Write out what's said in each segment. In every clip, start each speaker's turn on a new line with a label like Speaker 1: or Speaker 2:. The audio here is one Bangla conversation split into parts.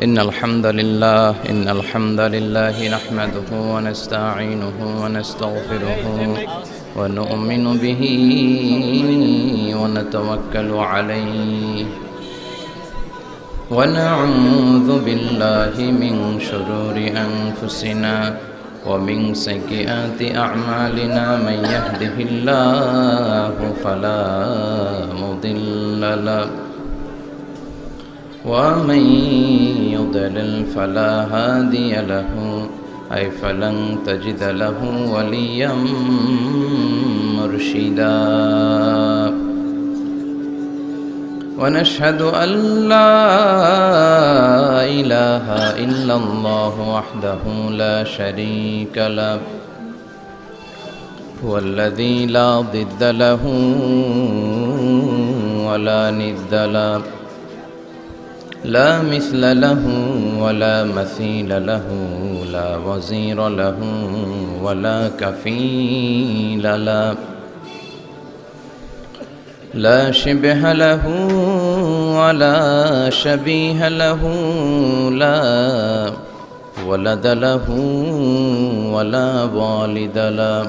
Speaker 1: إن الحمد لله نحمده ونستعينه ونستغفره ونؤمن به ونتوكل عليه ونعوذ بالله من شرور أنفسنا ومن سيئات أعمالنا من يهده الله فلا مضل له ومن يضلل فلا هادي له أي فلن تجد له وليا مرشدا ونشهد أن لا إله إلا الله وحده لا شريك له هو الذي لا ضد له ولا ند له لا مثل له ولا مثيل له لا وزير له ولا كفيل له لا شبه له ولا شبيه له لا ولد له ولا والد له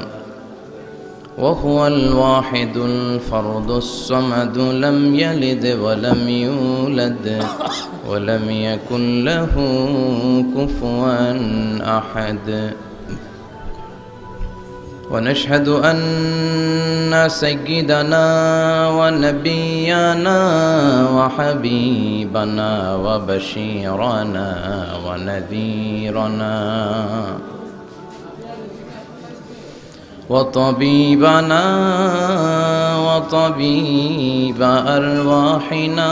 Speaker 1: وهو الواحد الفرد الصمد لم يلد ولم يولد ولم يكن له كفوا أحد ونشهد أن سيدنا ونبينا وحبيبنا وبشيرنا ونذيرنا وطبيبنا وطبيب أرواحنا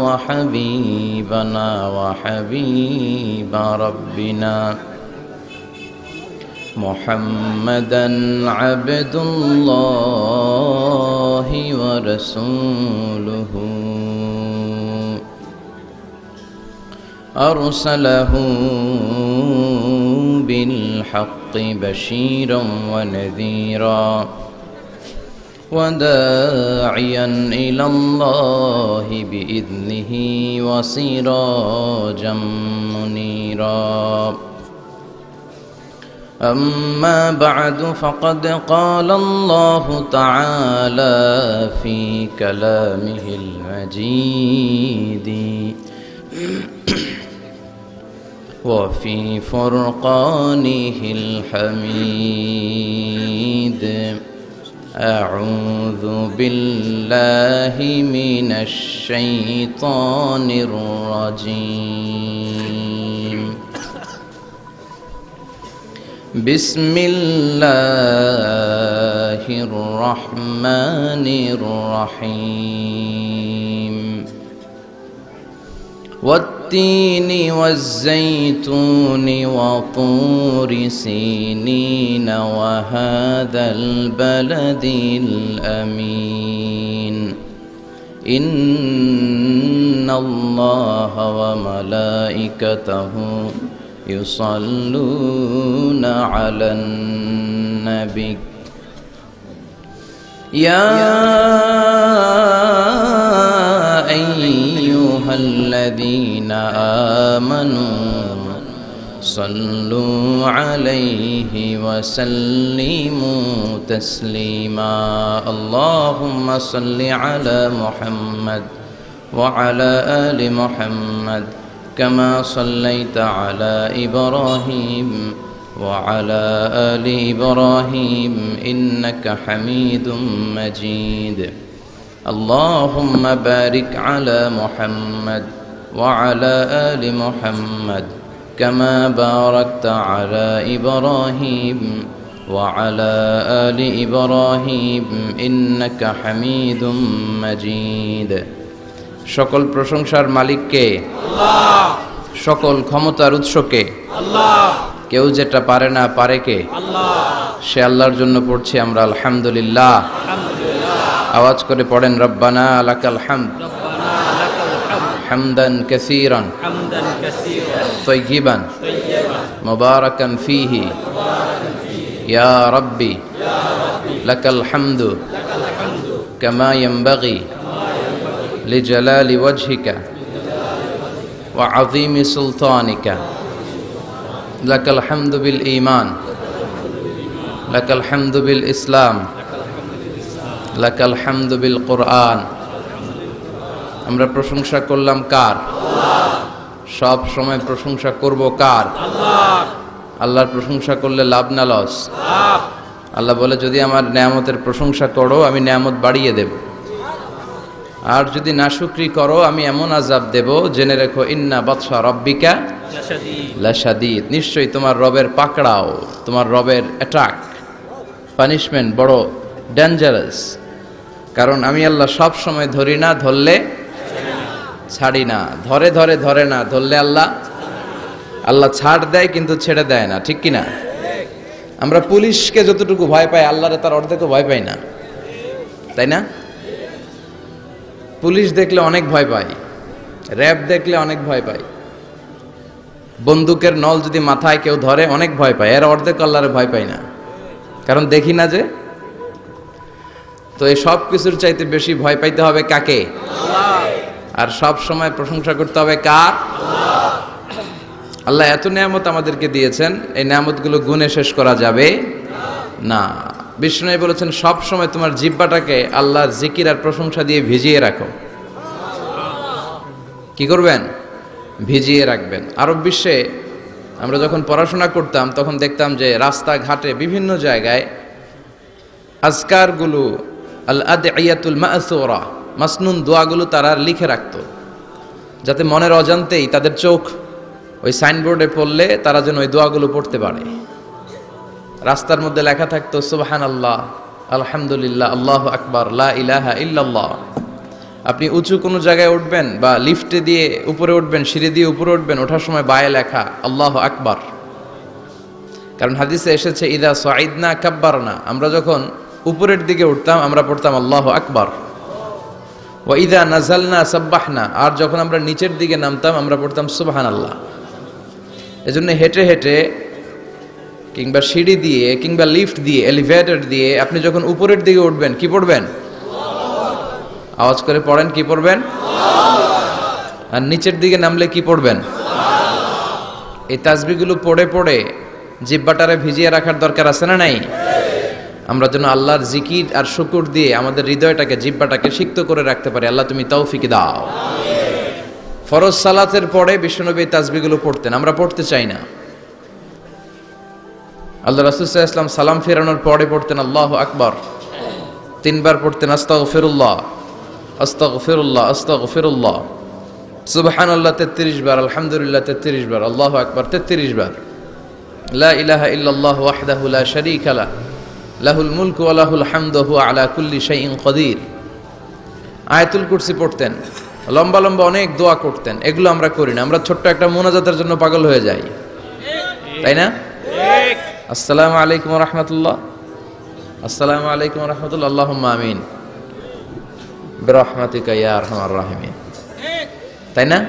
Speaker 1: وحبيبنا وحبيب ربنا محمدا عبد الله ورسوله أرسله بالحق بشيرا ونذيرا وداعيا إلى الله بإذنه وسراجا منيرا أما بعد فقد قال الله تعالى في كلامه المجيد وفي فرقانه الحميد أعوذ بالله من الشيطان الرجيم بسم الله الرحمن الرحيم والتين والزيتون وطور سينين وهذا البلد الأمين إن الله وملائكته يصلون على النبي يا أيها الذين آمنوا صلوا عليه وسلموا تسليما اللهم صل على محمد وعلى آل محمد كما صليت على إبراهيم وعلى آل إبراهيم إنك حميد مجيد اللهم بارك على محمد وعلى آل محمد كما باركت على إبراهيم وعلى آل إبراهيم إنك حميد مجيد সকল প্রশংসার মালিক কে আল্লাহ সকল ক্ষমতার উৎস কে আল্লাহ কেউ যেটা পারে না পারে কে আল্লাহ সে আল্লাহর জন্য পড়ছি আমরা আলহামদুলিল্লাহ আওয়াজ করে পড়েন রব্বানা লাকাল হামদ হামদান কাসীরান তাইয়িবান মুবারাকান ফীহি ইয়া রাব্বি লাকাল হামদু কামা ইয়ানবাগি লিজালালি ওয়াজহিকা وعظيم سلطانك لك الحمد بالإيمان لك الحمد بالإسلام لك الحمد بالقرآن আমরা প্রশংসা করলাম কার? সব সময় প্রশংসা করব কার? আল্লাহর প্রশংসা করলে লাভ না লস? আল্লাহ বলে যদি আমার নেয়ামতের প্রশংসা করো আমি নেয়ামত বাড়িয়ে দেব, আর যদি নাশুকরি করো আমি এমন আযাব দেব জেনে রেখো ইন্না বাতশা রাব্বিকা লাশাদীদ, নিশ্চয়ই তোমার রবের পাকড়াও, তোমার রবের অ্যাটাক পানিশমেন্ট বড় ডেঞ্জারাস। কারণ আমি আল্লাহ সব সময় ধরি না, ধরলে ছাড়ি না, ধরে ধরে ধরে না, ধরলে আল্লাহ ছাড় দেয় কিন্তু ছেড়ে দেয় না, ঠিক কিনা? আমরা পুলিশকে যতটুকু ভয় পাই আল্লাহরে তার অর্ধেকও ভয় পাই না, তাই না? পুলিশ দেখলে অনেক ভয় পাই, র্যাব দেখলে অনেক ভয় পাই, বন্দুকের নল যদি মাথায় কেউ ধরে অনেক ভয় পায়, এর অর্ধেক আল্লাহরে ভয় পাই না, কারণ দেখি না যে। তো এই সব কিছুর চাইতে বেশি ভয় পাইতে হবে কাকে? আর সব সময় প্রশংসা করতে হবে কার? আল্লাহ এত নিয়ামত আমাদেরকে দিয়েছেন, এই নিয়ামতগুলো গুণে শেষ করা যাবে না। বিষ্ণু বলেছেন সব সময় তোমার জিহ্বাটাকে আল্লাহর জিকির আর প্রশংসা দিয়ে ভিজিয়ে রাখো। কি করবেন? ভিজিয়ে রাখবেন। আরব বিশ্বে আমরা যখন পড়াশোনা করতাম তখন দেখতাম যে রাস্তাঘাটে বিভিন্ন জায়গায় আজকারগুলো, আল আদইয়াতুল মাসুরা, মাসনুন দোয়াগুলো তারা লিখে রাখতো, যাতে মনের অজান্তেই তাদের চোখ ওই সাইনবোর্ডে পড়লে তারা যেন ওই দোয়াগুলো পড়তে পারে। রাস্তার মধ্যে লেখা থাকতো সুবহানাল্লাহ, আলহামদুলিল্লাহ, আল্লাহু আকবার, লা ইলাহা ইল্লাল্লাহ। আপনি উঁচু কোনো জায়গায় উঠবেন বা লিফটে দিয়ে উপরে উঠবেন, সিঁড়ি দিয়ে উপরে উঠবেন, ওঠার সময় বায়ে লেখা আল্লাহু আকবার। কারণ হাদিসে এসেছে ইদা সাইদনা কাব্বারনা, আমরা যখন উপরের দিকে উঠতাম আমরা পড়তাম আল্লাহু আকবার। ওয়া ইদা নাযালনা সাব্বাহনা, আর যখন আমরা নিচের দিকে নামতাম আমরা পড়তাম সুবহানাল্লাহ। এজন্য হেঁটে হেঁটে কিংবা সিঁড়ি দিয়ে কিংবা লিফট দিয়ে, এলিভেটর দিয়ে আপনি যখন উপরের দিকে উঠবেন কি পড়বেন? আওয়াজ করে পড়েন, কি পড়বেন? আর নিচের দিকে নামলে কি পড়বেন? এই তাসবিহগুলো পড়ে পড়ে জিহ্বাটারে ভিজিয়ে রাখার দরকার আছে না নাই? আমরা যেন আল্লাহর জিকির আর শুকর দিয়ে আমাদের হৃদয়টাকে, জিহ্বাটাকে সিক্ত করে রাখতে পারি। আল্লাহ তুমি তৌফিক দাও। ফরজ সালাতের পরে বিশ্বনবী তাসবিহগুলো পড়তেন, আমরা পড়তে চাই না। আল্লাহ রাসূল সাল্লাল্লাহু আলাইহি ওয়াসাল্লাম সালাম ফেরানোর পরে পড়তেন আল্লাহু আকবার, 3 বার পড়তেন আস্তাগফিরুল্লাহ আস্তাগফিরুল্লাহ আস্তাগফিরুল্লাহ, সুবহানাল্লাহ 33 বার, আলহামদুলিল্লাহ 33 বার, আল্লাহু আকবার 33 বার, লা ইলাহা ইল্লাল্লাহু ওয়াহদাহু লা শারীকা লাহু লাহুল মুলকু ওয়া লাহুল হামদু ওয়া হুয়া আলা কুল্লি শাইইন কাদির। আয়াতুল কুরসি পড়তেন, লম্বা লম্বা অনেক দোয়া করতেন। এগুলো আমরা করি না, আমরা ছোট্ট একটা মুনাজাতের জন্য পাগল হয়ে যাই, তাই না? আসসালামু আলাইকুম ওয়া রাহমাতুল্লাহ, আসসালামু আলাইকুম ওয়া রাহমাতুল্লাহ, আল্লাহুম্মা আমিন বিরহমাতিকা ইয়া আরহামার রাহিমিন, তাই না?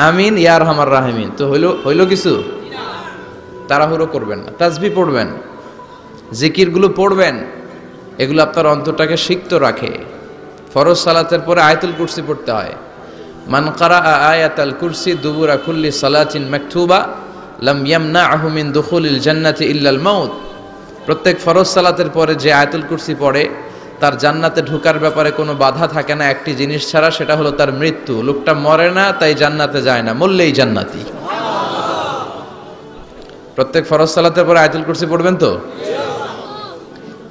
Speaker 1: আমিন ইয়া আরহামার রাহিমিন। তো হইলো কিছু? তাড়াহুড়ো করবেন না, তাসবিহ পড়বেন, জিকিরগুলো পড়বেন, এগুলো আপনার অন্তরটাকে সিক্ত রাখে। ফরজ সালাতের পরে আয়াতুল কুরসি পড়তে হয়। মান কারাআ আয়াতাল কুরসি দুবুরা কুল্লি সালাতিন মাকতুবা লাম ইয়ামনাহু মিন দুখুলিল জান্নাতি ইল্লাল মাউত। প্রত্যেক ফরজ সালাতের পরে যে আয়াতুল কুরসি পড়ে তার জান্নাতে ঢোকার ব্যাপারে কোনো বাধা থাকে না একটি জিনিস ছাড়া, সেটা হলো তার মৃত্যু। লোকটা মরে না তাই জান্নাতে যায় না, মরলেই জান্নাতি। প্রত্যেক ফরজ সালাতের পরে আয়াতুল কুরসি পড়বেন তো?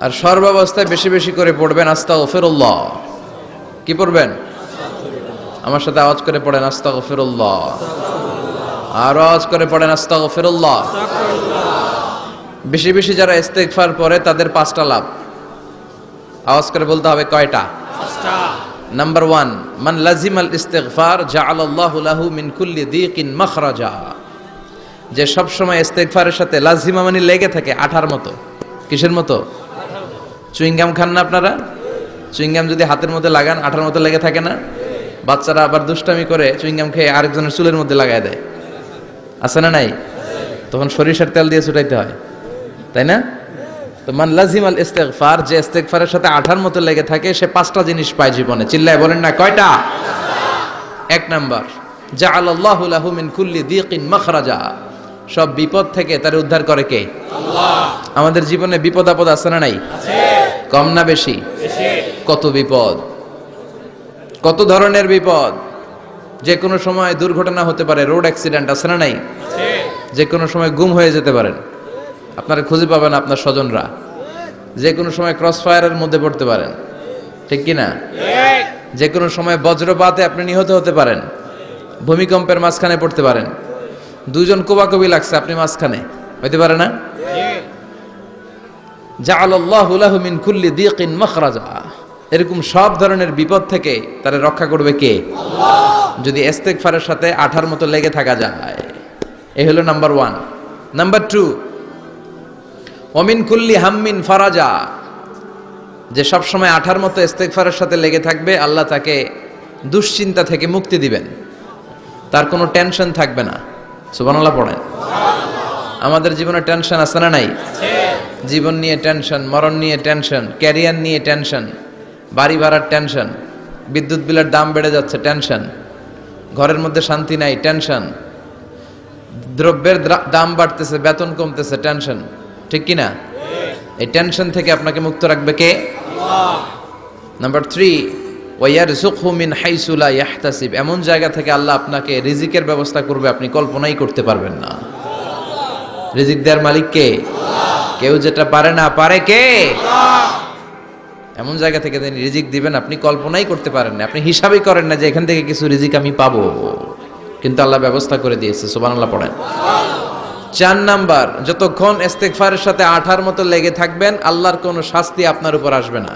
Speaker 1: আর সর্বাবস্থায় বেশি বেশি করে পড়বেন আস্তাগফিরুল্লাহ। কি পড়বেন? আমার সাথে আওয়াজ করে পড়েন আস্তাগফিরুল্লাহ, আর আওয়াজ করে পড়েন আস্তাগফিরুল্লাহ। বেশি বেশি যারা ইস্তেগফার পড়ে তাদের 5টা লাভ। আওয়াজ করে বলতে হবে কয়টা? 5টা। নাম্বার 1, মান লাজিমাল ইস্তিগফার জাআলাল্লাহু লাহু মিন কুল্লি দীকিন মাখরাজা। যে সব সময় ইস্তেগফারের সাথে লাজিমা মানে লেগে থাকে, আঠার মতো। কিসের মতো? চুইংগাম খান না আপনারা? চুইংগাম যদি হাতের মধ্যে লাগান আঠার মতো লেগে থাকে না? বাচ্চারা আবার দুষ্টামি করে চুইংগাম খেয়ে আরেকজনের চুলের মধ্যে লাগায় দেয়, আছে না নাই? তখন সরিষার তেল দিয়ে ছুটাইতে হয়, তাই না? তো মান লাজিমাল ইস্তিগফার, যে ইস্তিগফারের সাথে আঠার মতো লেগে থাকে সে 5টা জিনিস পায় জীবনে। চিল্লায় বলেন না কয়টা? 1 নাম্বার, জাআলাল্লাহু লাহু মিন কুল্লি দীকিন মাখরাজা, সব বিপদ থেকে তার উদ্ধার করে কে? আল্লাহ। আমাদের জীবনে বিপদ আপদ আছে না নাই? আছে। কম না বেশি? বেশি। কত বিপদ, কত ধরনের বিপদ। যে কোনো সময় দুর্ঘটনা হতে পারে, রোড অ্যাক্সিডেন্ট আছে না নাই? আছে। যে কোনো সময় গুম হয়ে যেতে পারেন, আপনারা খুঁজে পাবেন আপনার স্বজনরা। যে কোনো সময় ক্রস ফায়ারের মধ্যে পড়তে পারেন, ঠিক কি না? যে কোনো সময় বজ্রপাতে আপনি নিহত হতে পারেন, ভূমিকম্পের মাঝখানে পড়তে পারেন, দুজন কোবাকবি লাগছে, আপনি মাঝখানে, হইতে পারে না? জাআলাল্লাহু লাহু মিন কুল্লি দীকিন মাখরাজা, এরকম সব ধরনের বিপদ থেকে তারে রক্ষা করবে কে? আল্লাহ। যদি ইস্তেগফারের সাথে আঠার মতো লেগে থাকা যায়। এই হলো নাম্বার 1। নাম্বার 2, ওয়া মিন কুল্লি হাম্মিন ফারাজা, যে সব সময় আঠার মতো ইস্তেগফারের সাথে লেগে থাকবে, আল্লাহ তাকে দুশ্চিন্তা থেকে মুক্তি দিবেন, তার কোনো টেনশন থাকবে না। সুবহানাল্লাহ পড়েন। আমাদের জীবনে টেনশন আছে না নাই? আছে। জীবন নিয়ে টেনশন, মরণ নিয়ে টেনশন, ক্যারিয়ার নিয়ে টেনশন, বাড়ি ভাড়ার টেনশন, বিদ্যুৎ বিলের দাম বেড়ে যাচ্ছে টেনশন, ঘরের মধ্যে শান্তি নাই টেনশন, দ্রব্যের দাম বাড়তেছে, বেতন কমতেছে টেনশন, ঠিক কি না? এই টেনশন থেকে আপনাকে মুক্ত রাখবে কে? আল্লাহ। নাম্বার 3, ওয়া ইয়ারযুকহু মিন হাইসু লা ইয়াহতাসিব, এমন জায়গা থেকে আল্লাহ আপনাকে রিজিকের ব্যবস্থা করবে আপনি কল্পনাই করতে পারবেন না। রিজিক দেওয়ার মালিক কে? আল্লাহ। কেউ যেটা পারে না, পারে কে? আল্লাহ। এমন জায়গা থেকে তিনি রিজিক দিবেন আপনি কল্পনাই করতে পারেন না, আপনি হিসাবই করেন না যে এখান থেকে কিছু রিজিক আমি পাবো, কিন্তু আল্লাহ ব্যবস্থা করে দিয়েছে। সুবহানাল্লাহ পড়েন। 4 নাম্বার, যতক্ষণ ইস্তেগফারের সাথে আঠার মতো লেগে থাকবেন, আল্লাহর কোনো শাস্তি আপনার উপর আসবে না।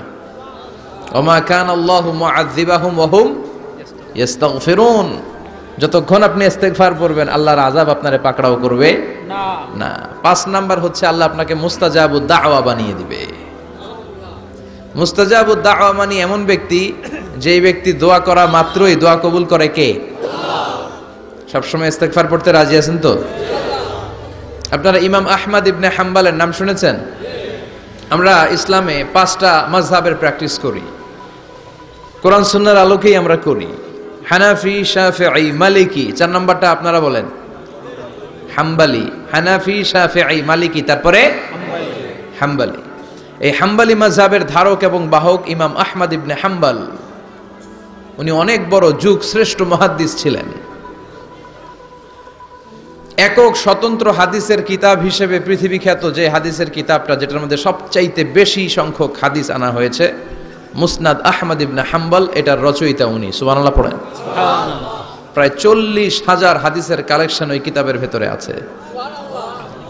Speaker 1: ওমা কানাল্লাহু মুআযযিবাহুম ওয়া হুম ইস্তাগফিরুন, যতক্ষণ আপনি ইস্তেগফার করবেন আল্লাহর আযাব আপনারে পাকড়াও করবে না। 5 নাম্বার হচ্ছে আল্লাহ আপনাকে মুস্তাজাবুদ দাওয়া বানিয়ে দিবে। মুস্তাজাবুদ দাওয়া মানে এমন ব্যক্তি, যেই ব্যক্তি দোয়া করা মাত্রই দোয়া কবুল করে কে? আল্লাহ। সবসময় ইস্তেগফার পড়তে রাজি আছেন তো? আপনারা ইমাম আহমদ ইবনে হাম্বলের নাম শুনেছেন? আমরা ইসলামে 5টা মাযহাবের প্র্যাকটিস করি, কোরআন সুন্নাহর আলোকেই আমরা করি। হানাফি, শাফিঈ, মালিকি। 4 নাম্বারটা আপনারা বলেন। হাম্বলি। হানাফি, শাফিঈ, মালিকি, তারপরে হাম্বলি। এই হাম্বলি মাযহাবের ধারক এবং বাহক ইমাম আহমদ ইবনে হাম্বল, উনি অনেক বড় যুগ শ্রেষ্ঠ মুহাদ্দিস ছিলেন। একক স্বতন্ত্র হাদিসের কিতাব হিসেবে পৃথিবী খ্যাত যে হাদিসের কিতাবটা, যেটার মধ্যে সবচাইতে বেশি সংখ্যক হাদিস আনা হয়েছে, মুসনাদ আহমদ ইবনে হাম্বল, এটার রচয়িতা উনি। সুবহানাল্লাহ পড়েন। প্রায় 40,000 হাদিসের কালেকশন ওই কিতাবের ভেতরে আছে।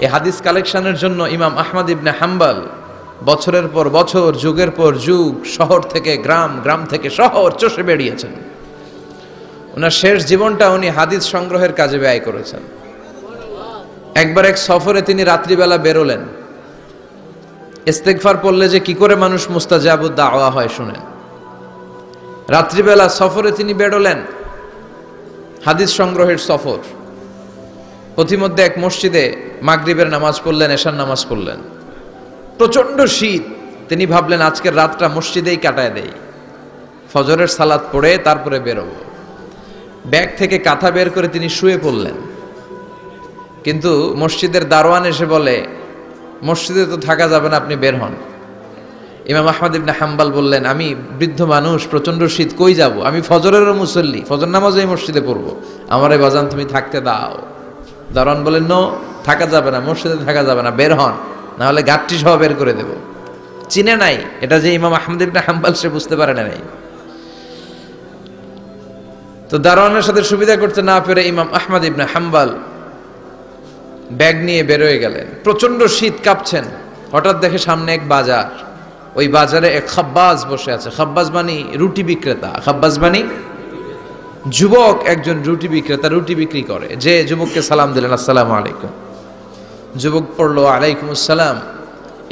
Speaker 1: এই হাদিস কালেকশনের জন্য ইমাম আহমদ ইবনে হাম্বল বছরের পর বছর, যুগের পর যুগ, শহর থেকে গ্রাম, গ্রাম থেকে শহর চষে বেরিয়েছেন। ওনার শেষ জীবনটা উনি হাদিস সংগ্রহের কাজে ব্যয় করেছেন। একবার এক সফরে তিনি রাত্রিবেলা বেরোলেন। ইস্তেগফার পড়লে যে কি করে মানুষ মুস্তাজাবুদ দাওয়া হয় শুনেন। রাত্রিবেলা সফরে তিনি বেরোলেন, হাদিস সংগ্রহের সফর। পথিমধ্যে এক মসজিদে মাগরিবের নামাজ পড়লেন, এশার নামাজ পড়লেন। প্রচন্ড শীত, তিনি ভাবলেন আজকের রাতটা মসজিদেই কাটায় দেই, ফজরের সালাত পড়ে তারপরে বেরোবো। ব্যাগ থেকে কাঁথা বের করে তিনি শুয়ে পড়লেন। কিন্তু মসজিদের দারোয়ান এসে বলে, মসজিদে তো থাকা যাবে না, আপনি বের হন। ইমাম আহমদ ইবনে হাম্বল বললেন, আমি বৃদ্ধ মানুষ, প্রচন্ড শীত, কই যাব? আমি ফজরেরও মুসল্লি, ফজর নামাজও এই মসজিদে পড়বো, আমারে বাজান তুমি থাকতে দাও। দারোয়ান বলেন, নো, থাকা যাবে না, মসজিদে থাকা যাবে না, বের হন, না হলে গাঠটি সহ বের করে দেব। চিনে নাই এটা যে ইমাম আহমদ ইবনে হাম্বল, সে বুঝতে পারে নাই। তো দারোয়ানের সাথে সুবিধা করতে না পেরে ইমাম আহমদ ইবনে হাম্বল ব্যাগ নিয়ে বেরোয় গেলেন। প্রচন্ড শীত, কাঁপছেন। হঠাৎ দেখে সামনে এক বাজার, ওই বাজারে এক খাব্বাজ বসে আছে। খাব্বাজ মানে রুটি বিক্রেতা। খাব্বাজ মানে যুবক, একজন রুটি বিক্রেতা, রুটি বিক্রি করে। যে যুবককে সালাম দিলেন, আসসালামু আলাইকুম। যুবক পড়লো, আলাইকুম আসসালাম।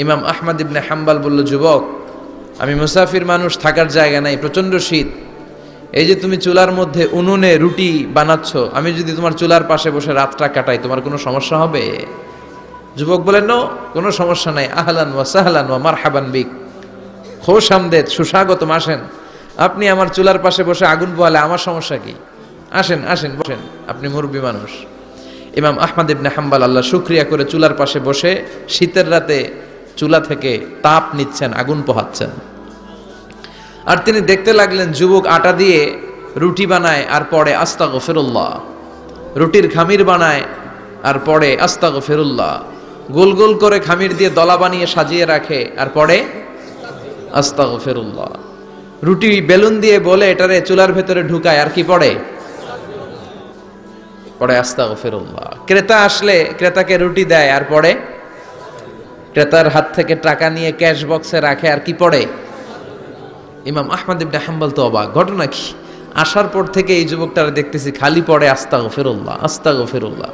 Speaker 1: ইমাম আহমদ ইবনে হাম্বল বলল, যুবক, আমি মুসাফির মানুষ, থাকার জায়গা নাই, প্রচন্ড শীত। এই যে তুমি চুলার মধ্যে উনুনে রুটি বানাচ্ছ, আমি যদি তোমার চুলার পাশে বসে রাতটা কাটাই, তোমার কোনো সমস্যা হবে? যুবক বলেন, নো, কোনো সমস্যা নাই। আহলান ওয়া সাহলান ওয়া মারহাবান বিক, খোশ আমদেদ, সুস্বাগতম, আসেন। আপনি আমার চুলার পাশে বসে আগুন পোহালে আমার সমস্যা কি? আসেন আসেন বসেন, আপনি মুরব্বী মানুষ। ইমাম আহমদ ইবনে হাম্বল আল্লাহ শুকরিয়া করে চুলার পাশে বসে শীতের রাতে চুলা থেকে তাপ নিচ্ছেন, আগুন পোহাচ্ছেন। আর তিনি দেখতে লাগলেন যুবক আটা দিয়ে রুটি বানায় আর পড়ে আস্তাগফিরুল্লাহ, রুটির খামির বানায় আর পড়ে আস্তাগফিরুল্লাহ, গোল গোল করে খামির দিয়ে দলা বানিয়ে সাজিয়ে রাখে আর পড়ে আস্তাগফিরুল্লাহ, রুটি বেলুন দিয়ে বলে এটারে চুলার ভেতরে ঢুকায় আর কি পড়ে পড়ে আস্তাগফিরুল্লাহ। ক্রেতা আসলে ক্রেতাকে রুটি দেয় আর পড়ে, ক্রেতার হাত থেকে টাকা নিয়ে ক্যাশ বক্সে রাখে আর কি পড়ে। ইমাম আহমদ ইবনে হাম্বল তো অবাক, ঘটনা কি? আসার পর থেকে এই যুবকটার দেখতেছি খালি পড়ে আস্তাগফিরুল্লাহ আস্তাগফিরুল্লাহ।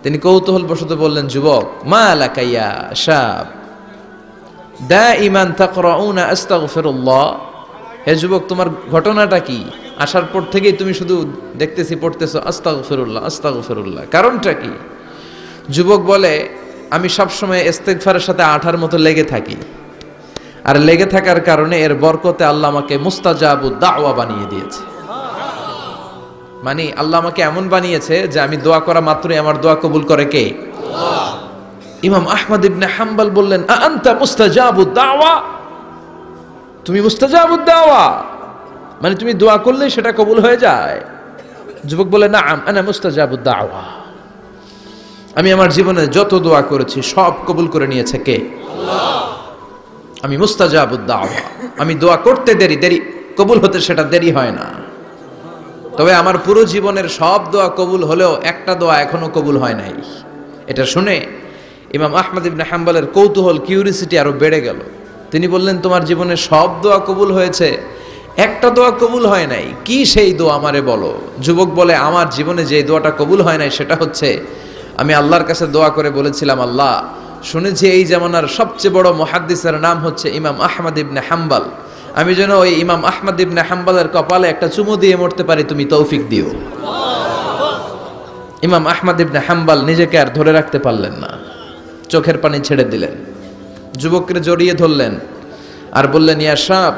Speaker 1: তিনি কৌতূহল বশত বললেন, যুবক মা লাকা ইয়া শাব দাইমান তাকরাউনা আস্তাগফিরুল্লাহ, হে যুবক তোমার ঘটনাটা কি? আসার পর থেকেই তুমি শুধু দেখতেছি পড়তেছো আস্তাগফিরুল্লাহ আস্তাগফিরুল্লাহ, কারণটা কি? যুবক বলে, আমি সবসময় ইস্তেগফারের সাথে আঠার মতো লেগে থাকি, আর লেগে থাকার কারণে এর বরকতে আল্লাহ আমাকে মুস্তাজাবুদ দাওয়া বানিয়ে দিয়েছে। মানে আল্লাহ আমাকে এমন বানিয়েছে যে আমি দোয়া করা মাত্রই আমার দোয়া কবুল করে কে? আল্লাহ। ইমাম আহমদ ইবনে হাম্বল বললেন, আনতা মুস্তাজাবুদ দাওয়া, তুমি মুস্তাজাবুদ দাওয়া, মানে তুমি দোয়া করলেই সেটা কবুল হয়ে যায়? যুবক বলে, নাআম আনা মুস্তাজাবুদ দাওয়া, আমি আমার জীবনে যত দোয়া করেছি সব কবুল করে নিয়েছে কে? আল্লাহ। আমি মুস্তাজাবুদ দাওয়া, আমি দোয়া করতে দেরি কবুল হতে সেটা দেরি হয় না। তবে আমার পুরো জীবনের সব দোয়া কবুল হলেও একটা দোয়া এখনো কবুল হয় নাই। এটা শুনে ইমাম আহমদ ইবনে হাম্বলের কৌতূহল, কিউরিসিটি আরো বেড়ে গেল। তিনি বললেন, তোমার জীবনে সব দোয়া কবুল হয়েছে, একটা দোয়া কবুল হয় নাই, কি সেই দোয়া আমারে বলো? যুবক বলে, আমার জীবনে যে দোয়াটা কবুল হয় নাই সেটা হচ্ছে আমি আল্লাহর কাছে দোয়া করে বলেছিলাম, আল্লাহ শুনেছি এই জামানার সবচেয়ে বড় মুহাদ্দিসের নাম হচ্ছে ইমাম আহমদ ইবনে হাম্বল, আমি যেন ওই ইমাম আহমদ ইবনে হাম্বলের কপালে একটা চুমু দিয়ে মরতে পারি, তুমি তৌফিক দিও। ইমাম আহমদ ইবনে হাম্বল নিজেকে আর ধরে রাখতে পারলেন না, চোখের পানি ছেড়ে দিলেন, যুবককে জড়িয়ে ধরলেন আর বললেন, ইয়া শাব,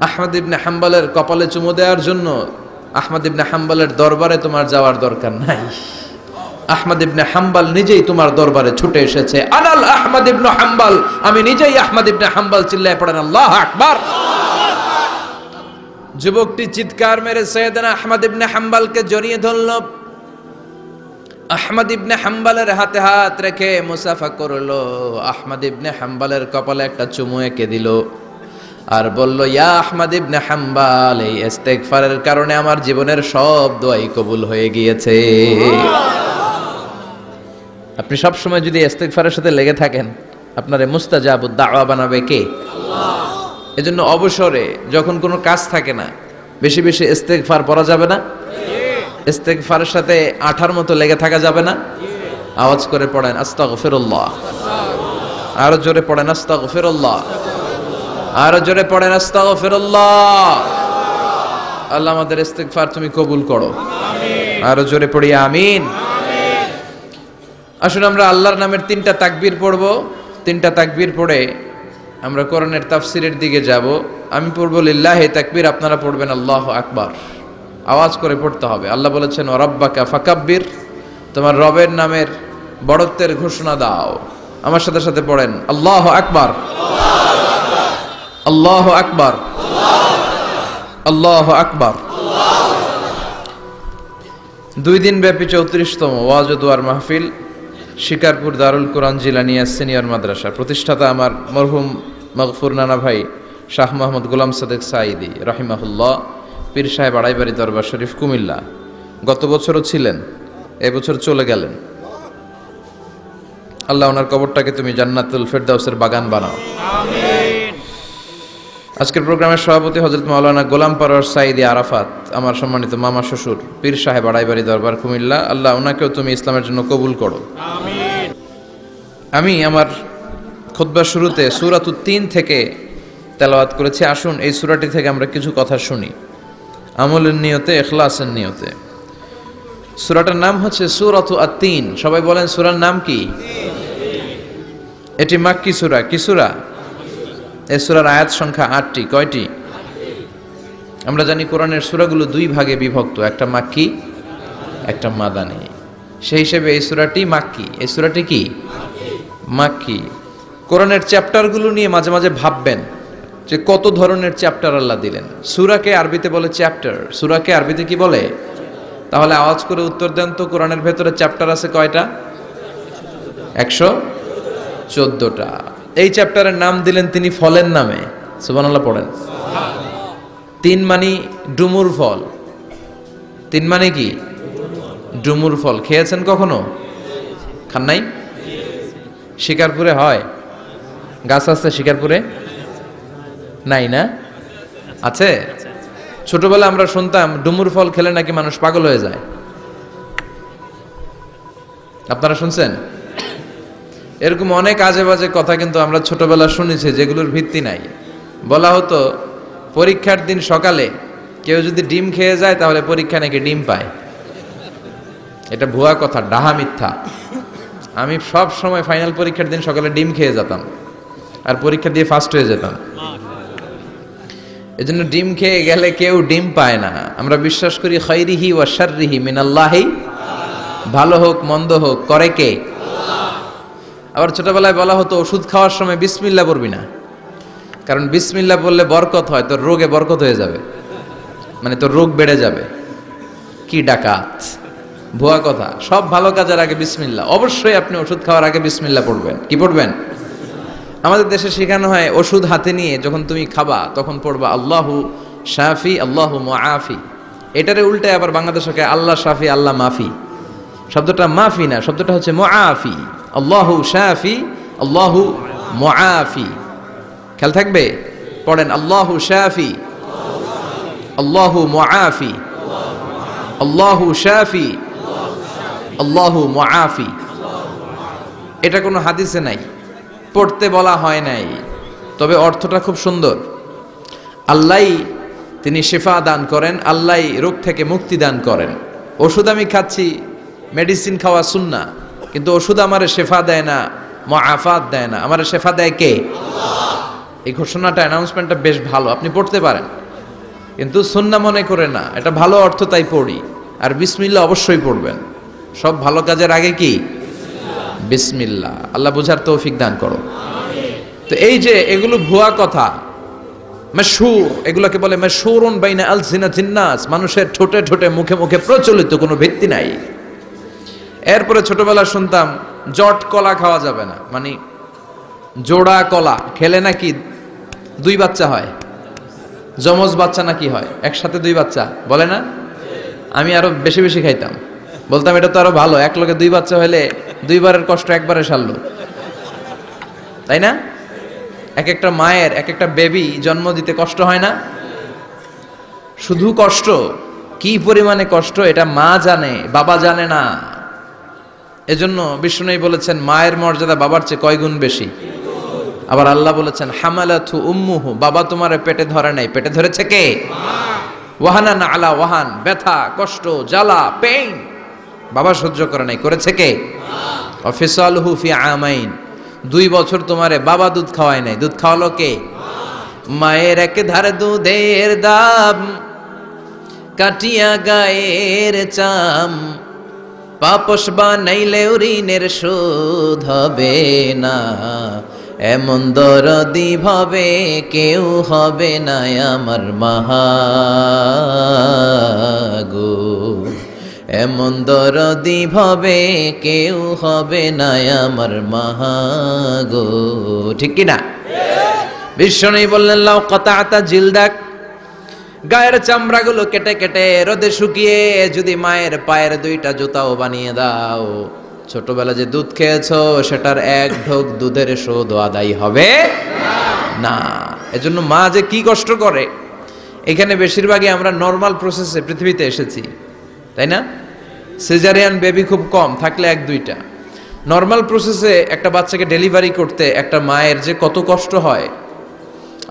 Speaker 1: আহমদ ইবনে হাম্বলের কপালে চুমু দেওয়ার জন্য আহমদ ইবনে হাম্বলের দরবারে তোমার যাওয়ার দরকার নাই, আহমদ ইবনে হাম্বল নিজেই তোমার দরবারে ছুটে এসেছে। আনাল আহমদ ইবনে হাম্বল, আমি নিজেই আহমদ ইবনে হাম্বল। চিল্লায় পড়েন আল্লাহু আকবার। যুবকটি চিৎকার মেরে সাইয়েদনা আহমদ ইবনে হাম্বলকে জড়িয়ে ধরল, আহমদ ইবনে হাম্বলের হাতে হাত রেখে মুসাফা করলো, আহমদ ইবনে হাম্বলের কপালে একটা চুমু এঁকে দিল আর বলল, ইয়া আহমদ ইবনে হাম্বল, এই ইস্তেগফারের কারণে আমার জীবনের সব দোয়াই কবুল হয়ে গিয়েছে। আপনি সব সময় যদি ইস্তেগফারের সাথে লেগে থাকেন, আপনারে মুস্তাজাবুদ দাওয়া বানাবে কে? আল্লাহ। এজন্য অবসরে যখন কোনো কাজ থাকে না, বেশি বেশি ইস্তেগফার পড়া যাবে না? ইস্তেগফারের সাথে আঠার মতো লেগে থাকা যাবে না? আওয়াজ করে পড়েন আস্তাগফিরুল্লাহ, আরো জোরে পড়েন আস্তাগফিরুল্লাহ, আরো জোরে পড়েন আস্তাগফিরুল্লাহ। আল্লাহ আমাদের ইস্তেগফার তুমি কবুল করো, আমিন। আরো জোরে পড়ি আমিন। আসুন আমরা আল্লাহর নামের 3টা তাকবীর পড়ব। 3টা তাকবীর পড়ে আমরা কোরআনের তাফসীরের দিকে যাব। আমি পড়ব লিল্লাহি তাকবীর, আপনারা পড়বেন আল্লাহু আকবার। আওয়াজ করে পড়তে হবে। আল্লাহ বলেছেন, ওয়া রাব্বাকা ফাকাব্বির, তোমার রবের নামের বড়ত্বের ঘোষণা দাও। আমার সাথে সাথে পড়েন আল্লাহু আকবার, আল্লাহু আকবার, আল্লাহু আকবার। 2 দিন ব্যাপী 34তম ওয়াজ ও দোয়ার মাহফিল, শিকারপুর দারুল কোরআন জিলানিয়া সিনিয়র মাদ্রাসা। প্রতিষ্ঠাতা আমার মরহুম মাগফুর নানা ভাই শাহ মোহাম্মদ গোলাম সাদেক সাঈদী রাহিমাহুল্লাহ, পীর সাহেব আড়াইবাড়ি দরবার শরীফ, কুমিল্লা। গত বছরও ছিলেন, এবছর চলে গেলেন। আল্লাহ ওনার কবরটাকে তুমি জান্নাতুল ফেরদাউসের বাগান বানাও, আমিন। আজকের প্রোগ্রামের সভাপতি হযরত মাওলানা গোলাম পরওয়ার সাঈদী আরাফাত, আমার সম্মানিত মামা শ্বশুর, পীর সাহেব আড়াইবাড়ি দরবার, কুমিল্লা। আল্লাহ ওনাকেও তুমি ইসলামের জন্য কবুল করো, আমিন। আমি আমার খুতবার শুরুতে সূরাতুত তিন থেকে তেলাওয়াত করেছি। আসুন এই সূরাটি থেকে আমরা কিছু কথা শুনি, আমলের নিয়তে, ইখলাসের নিয়তে। সূরাটার নাম হচ্ছে সূরাতু আত-তিন। সবাই বলেন সূরার নাম কি? এটি মাক্কি সূরা। কি সূরা? এই সূরার আয়াত সংখ্যা 8টি। কয়টি? আমরা জানি কোরআনের সূরাগুলো 2 ভাগে বিভক্ত, একটা মাক্কি একটা মাদানী। সেই হিসেবে এই সূরাটি মাক্কি। এই সূরাটি কি মাক্কি। কোরআনের চ্যাপ্টারগুলো নিয়ে মাঝে মাঝে ভাববেন যে কত ধরনের চ্যাপ্টার আল্লাহ দিলেন। সূরাকে আরবিতে বলে চ্যাপ্টার, সূরাকে আরবিতে কি বলে? তাহলে আওয়াজ করে উত্তর দেন তো, কোরআনের ভেতরে চ্যাপ্টার আছে কয়টা? 114টা। এই চ্যাপ্টারের নাম দিলেন তিনি ফলের নামে, সুবহানাল্লাহ পড়েন। 3 মানে ডুমুর ফল। 3 মানে কি? ডুমুর ফল। খেয়েছেন কখনো? খান নাই? শিকারপুরে হয়? গাছ আছে শিকারপুরে? নাই না? আছে? ছোটবেলা আমরা শুনতাম ডুমুর ফল খেলে নাকি মানুষ পাগল হয়ে যায়। আপনারা শুনছেন? এরকম অনেক আজে বাজে কথা কিন্তু আমরা ছোটবেলা শুনেছি, যেগুলোর ভিত্তি নাই। বলা হতো পরীক্ষার দিন সকালে কেউ যদি ডিম খেয়ে যায় তাহলে পরীক্ষা নাকি ডিম পায়। এটা ভুয়া কথা, ডাহা মিথ্যা। আমি সব সময় ফাইনাল পরীক্ষার দিন সকালে ডিম খেয়ে যেতাম আর পরীক্ষা দিয়ে ফার্স্ট হয়ে যেতাম। এজন্য ডিম খেয়ে গেলে কেউ ডিম পায় না। আমরা বিশ্বাস করি খাইরিহি ওয়া শাররিহি মিনাল্লাহি, ভালো হোক মন্দ হোক করে কে? আবার ছোটবেলায় বলা হতো ওষুধ খাওয়ার সময় বিসমিল্লাহ পড়বি না, কারণ বিসমিল্লাহ বললে বরকত হয়, তোর রোগে বরকত হয়ে যাবে, মানে তোর রোগ বেড়ে যাবে। কি ডাকাত, ভুয়া কথা। সব ভালো কাজের আগে বিসমিল্লাহ। অবশ্যই আপনি ওষুধ খাওয়ার আগে বিসমিল্লাহ পড়বেন। কি পড়বেন? আমাদের দেশে শেখানো হয় ওষুধ হাতে নিয়ে যখন তুমি খাবা তখন পড়বা আল্লাহু শাফি আল্লাহু মুআফি। এটারে উল্টায় আবার বাংলাদেশে আল্লাহ শাফি আল্লাহ মাফি। শব্দটা মাফি না, শব্দটা হচ্ছে মুআফি। আল্লাহু শাফি আল্লাহু মুআফি। খেয়াল থাকবে, পড়েন আল্লাহু শাফি আল্লাহু মুআফি, আল্লাহু শাফি আল্লাহু মুআফি। এটা কোনো হাদিসে নাই, পড়তে বলা হয় নাই, তবে অর্থটা খুব সুন্দর। আল্লাহই তিনি শিফা দান করেন, আল্লাহই রোগ থেকে মুক্তি দান করেন। ওষুধ আমি খাচ্ছি, মেডিসিন খাওয়া সুন্নাহ, কিন্তু ওষুধ আমারে শেফা দেয় না, মুআফাত দেয় না। আমারে শেফা দেয় কে? আল্লাহ। এই ঘোষণাটা, অ্যানাউন্সমেন্টটা বেশ ভালো, আপনি পড়তে পারেন, কিন্তু সুন্নাহ মনে করে না। এটা ভালো অর্থ, তাই পড়ি। আর বিসমিল্লাহ অবশ্যই পড়বেন। সব ভালো কাজের আগে কি? বিসমিল্লাহ। আল্লাহ বুঝার তৌফিক দান করো। তো এই যে এগুলো ভুয়া কথা, মাশহুর, এগুলোকে বলে মাশহুরুন বাইনা আলসিনাতিন নাস, মানুষের ঠোঁটে ঠোঁটে মুখে মুখে প্রচলিত, কোনো ভিত্তি নাই। এরপরে ছোটবেলা শুনতাম জট কলা খাওয়া যাবে না, মানে জোড়া কলা খেলে নাকি 2 বাচ্চা হয়, যমজ বাচ্চা নাকি হয়, একসাথে 2 বাচ্চা বলে না। আমি আরো বেশি বেশি খাইতাম, বলতাম এটা তো আরো ভালো, এক লগে 2 বাচ্চা হলে 2 বারের কষ্ট একবারে সারলো, তাই না? এক একটা মায়ের এক একটা বেবি জন্ম দিতে কষ্ট হয় না? শুধু কষ্ট, কি পরিমাণে কষ্ট এটা মা জানে, বাবা জানে না। এজন্য বিষ্ণু বলেছেন মায়ের মর্যাদা বাবার চেয়ে কয় গুণ বেশি। আবার আল্লাহ বলেছেন হামালাতু উম্মুহু, বাবা তোমারে পেটে ধরে নাই, পেটে ধরেছে কে? ওয়াহানান আলা ওয়াহান, ব্যথা কষ্ট জ্বালা পেইন বাবা সহ্য করে নাই, করেছে কে? অফিসালহু ফি আমাইন, 2 বছর তোমারে বাবা দুধ খাওয়ায় নাই, দুধ খাওয়ালো কে? মায়ের এক ধারে দুধের দাম, কাটিয়া গায়ের চাম, পাপস বানাইলে ঋণের শোধ হবে না, এমন দরদি ভাবে কেউ হবে না আমার মাগো, এমন দরদি ভাবে কেউ হবে না আমার মাগো। ঠিক কিনা? বিষ্ণু বললেন লাউ কাতাতা জিলদাক, গায়ের চামড়াগুলো কেটে কেটে রোদে শুকিয়ে যদি মায়ের পায়ের 2টা জুতাও বানিয়ে দাও, ছোটবেলা যে দুধ খেয়েছো সেটার 1 ঢোক দুধের শোধ আদায় হবে না। এজন্য মা যে কি কষ্ট করে, এখানে বেশিরভাগই আমরা নর্মাল প্রসেসে পৃথিবীতে এসেছি, তাই না? সিজারিয়ান বেবি খুব কম, থাকলে 1-2টা। নর্মাল প্রসেসে একটা বাচ্চাকে ডেলিভারি করতে একটা মায়ের যে কত কষ্ট হয়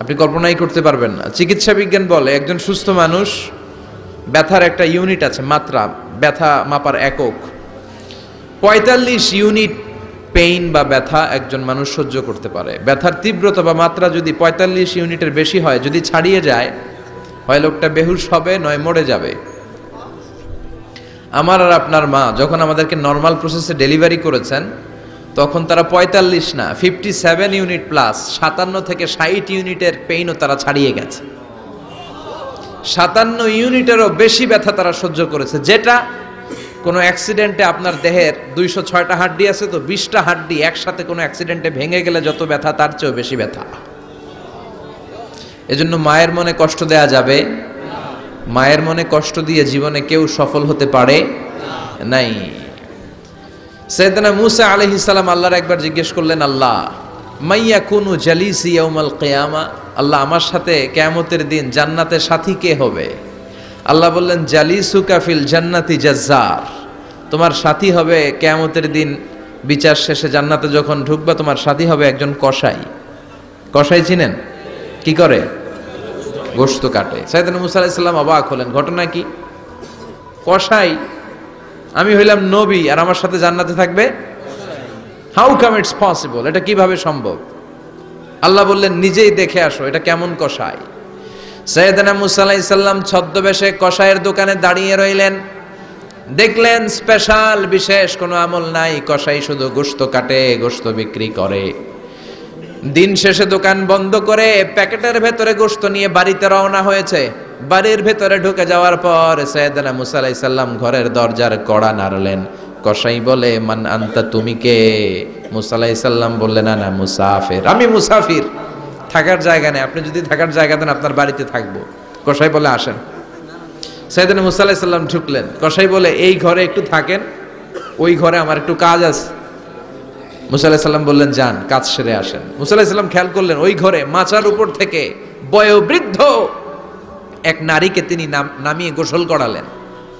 Speaker 1: আপনি কল্পনাই করতে পারবেন না। চিকিৎসা বিজ্ঞান বলে একজন সুস্থ মানুষ, ব্যথার একটা ইউনিট আছে, মাত্রা, ব্যথা মাপার একক, 45 ইউনিট পেইন বা ব্যথা একজন মানুষ সহ্য করতে পারে। ব্যথার তীব্রতা বা মাত্রা যদি 45 ইউনিটের বেশি হয়, যদি ছাড়িয়ে যায়, হয় লোকটা বেহুশ হবে নয় মরে যাবে। আমার আর আপনার মা যখন আমাদেরকে নর্মাল প্রসেসে ডেলিভারি করেছেন তখন তারা ৪৫ না 57 ইউনিট প্লাস ৫৭ থেকে ৬০ ইউনিটের পেইনও তারা ছাড়িয়ে গেছে। ৫৭ ইউনিটেরও বেশি ব্যথা তারা সহ্য করেছে, যেটা কোনো অ্যাক্সিডেন্টে আপনার দেহের ২০৬টা হাড্ডি আছে তো ২০টা হাড্ডি একসাথে কোনো অ্যাক্সিডেন্টে ভেঙে গেলে যত ব্যথা তার চেয়েও বেশি ব্যথা। এজন্য মায়ের মনে কষ্ট দেয়া যাবে, মায়ের মনে কষ্ট দিয়ে জীবনে কেউ সফল হতে পারে নাই। সাইয়েদনা মূসা আলাইহিস সালাম আল্লাহর একবার জিজ্ঞেস করলেন, আল্লাহ মাইয়া কুনু জালিসি ইয়াউমাল কিয়ামা, আল্লাহ আমার সাথে কিয়ামতের দিন জান্নাতে সাথী কে হবে? আল্লাহ বললেন, জালিসুকা ফিল জান্নাতি জাজ্জার, তোমার সাথী হবে কিয়ামতের দিন বিচার শেষে জান্নাতে যখন ঢুকবা তোমার সাথী হবে একজন কসাই। কসাই চিনেন? কি করে? গোশত কাটে। সাইয়েদনা মূসা আলাইহিস সালাম অবাক হলেন, ঘটনা কি? কসাই? আমি হইলাম নবী আর আমার সাথে জান্নাতে থাকবে? হাউ কাম ইটস পসিবল, এটা কিভাবে সম্ভব? আল্লাহ বললেন, নিজেই দেখে আসো এটা কেমন কসাই। সাইয়েদনা মূসা আলাইহিস সালাম ছদ্মবেশে কসাইয়ের দোকানে দাঁড়িয়ে রইলেন। দেখলেন স্পেশাল বিশেষ কোনো আমল নাই, কসাই শুধু গোশত কাটে, গোশত বিক্রি করে। দিন শেষে দোকান বন্ধ করে প্যাকেটের ভেতরে গোশত নিয়ে বাড়িতে রওনা হয়েছে। বাড়ির ভেতরে ঢুকে যাওয়ার পর সাইয়েদনা মূসা আলাইহিস সালাম ঘরের দরজার কড়া নাড়লেন। কসাই বলে, মান আনতা, তুমি কে? মূসা আলাইহিস সালাম বললেন, আনা মুসাফির, আমি মুসাফির, থাকার জায়গা নেই, আপনি যদি থাকার জায়গা দেন আপনার বাড়িতে থাকবো। কসাই বলে, আসেন। সাইয়েদনা মূসা আলাইহিস সালাম ঢুকলেন। কসাই বলে, এই ঘরে একটু থাকেন, ওই ঘরে আমার একটু কাজ আছে। মূসা আলাইহিস সালাম বললেন, যান, কাজ সেরে আসেন। মূসা আলাইহিস সালাম খেয়াল করলেন ওই ঘরে মাচার উপর থেকে বয়োবৃদ্ধ এক নারীকে তিনি নামিয়ে গোসল করালেন,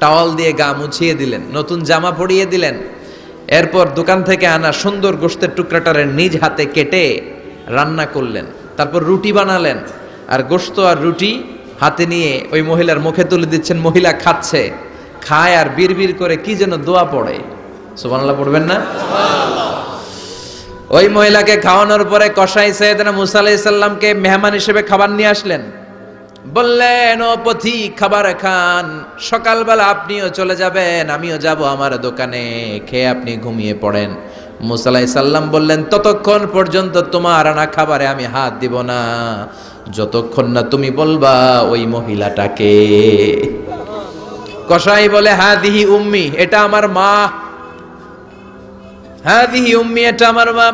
Speaker 1: টাওয়াল দিয়ে গা মুছিয়ে দিলেন, নতুন জামা পরিয়ে দিলেন। এরপর দোকান থেকে আনা সুন্দর গোশতের টুকরাটারে নিজ হাতে কেটে রান্না করলেন। তারপর রুটি বানালেন আর গোশত আর রুটি হাতে নিয়ে ওই মহিলার মুখে তুলে দিচ্ছেন। মহিলা খাচ্ছে, খায় আর বিড়বিড় করে কি যেন দোয়া পড়ে। সুবহানাল্লাহ পড়বেন না? ওই মহিলাকে খাওয়ানোর পরে কসাই সাইয়েদনা মূসা আলাইহিস সালামকে মেহমান হিসেবে খাবার নিয়ে আসলেন। বললেন, ও পথিক, খাবার খান, সকালবেলা আপনিও চলে যাবেন, আমিও যাব আমার দোকানে, খেয়ে আপনি ঘুমিয়ে পড়েন। মূসা আলাইহিস সালাম বললেন, ততক্ষণ পর্যন্ত তোমার আনা খাবারে আমি হাত দিব না যতক্ষণ না তুমি বলবা ওই মহিলাটাকে। কসাই বলে, হাদিহি উম্মি, এটা আমার মা, হাদিহি উম্মি, এটা আমার মা।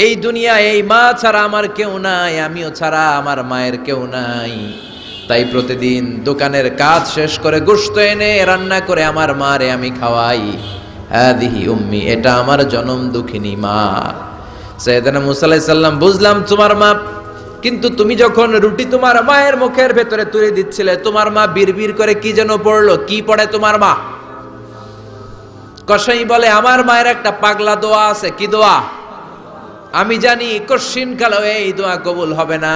Speaker 1: এই দুনিয়া এই মা ছাড়া আমার কেউ নাই, আমিও ছাড়া আমার মায়ের কেউ নাই। তাই প্রতিদিন দোকানের কাজ শেষ করে গোশত এনে রান্না করে আমার মারে আমি খাওয়াই। হাদিহি উম্মি, এটা আমার জনম দুঃখিনী মা। সাইয়েদনা মূসা আলাইহিস সালাম, বুঝলাম তোমার মা, কিন্তু তুমি যখন রুটি তোমার মায়ের মুখের ভেতরে তুলে দিচ্ছিলে তোমার মা বিড়বিড় করে কি যেন পড়লো, কি পড়ে তোমার মা? কসাই বলে, আমার মায়ের একটা পাগলা দোয়া আছে। কি দোয়া? আমি জানি কশিন কালো এই দোয়া কবুল হবে না।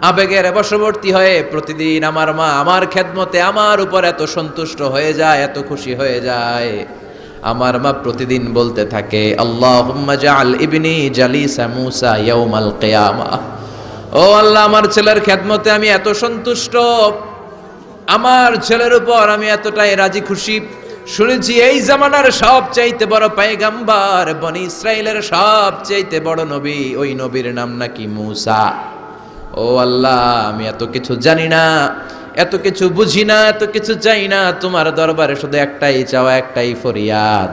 Speaker 1: আবেগের বশবর্তী হয়ে প্রতিদিন আমার মা আমার খেদমতে আমার উপর এত সন্তুষ্ট হয়ে যায়, এত খুশি হয়ে যায়। আমার মা প্রতিদিন বলতে থাকে, আল্লাহুম্মা জাআল ইবনি জালিসা মূসা ইয়াউমাল কিয়ামা। ও আল্লাহ, আমার ছেলের খেদমতে আমি এত সন্তুষ্ট, আমার ছেলের উপর আমি এতটাই রাজি খুশি। শুনেছি এই জামানার সবচাইতে বড় পয়গম্বর, বনি ইসরাইলের সবচাইতে বড় নবী, ওই নবীর নাম নাকি মূসা। ও আল্লাহ, আমি এত কিছু জানি না, এত কিছু বুঝি না, এত কিছু চাই না, তোমার দরবারে শুধু একটাই চাওয়া, একটাই ফরিয়াদ,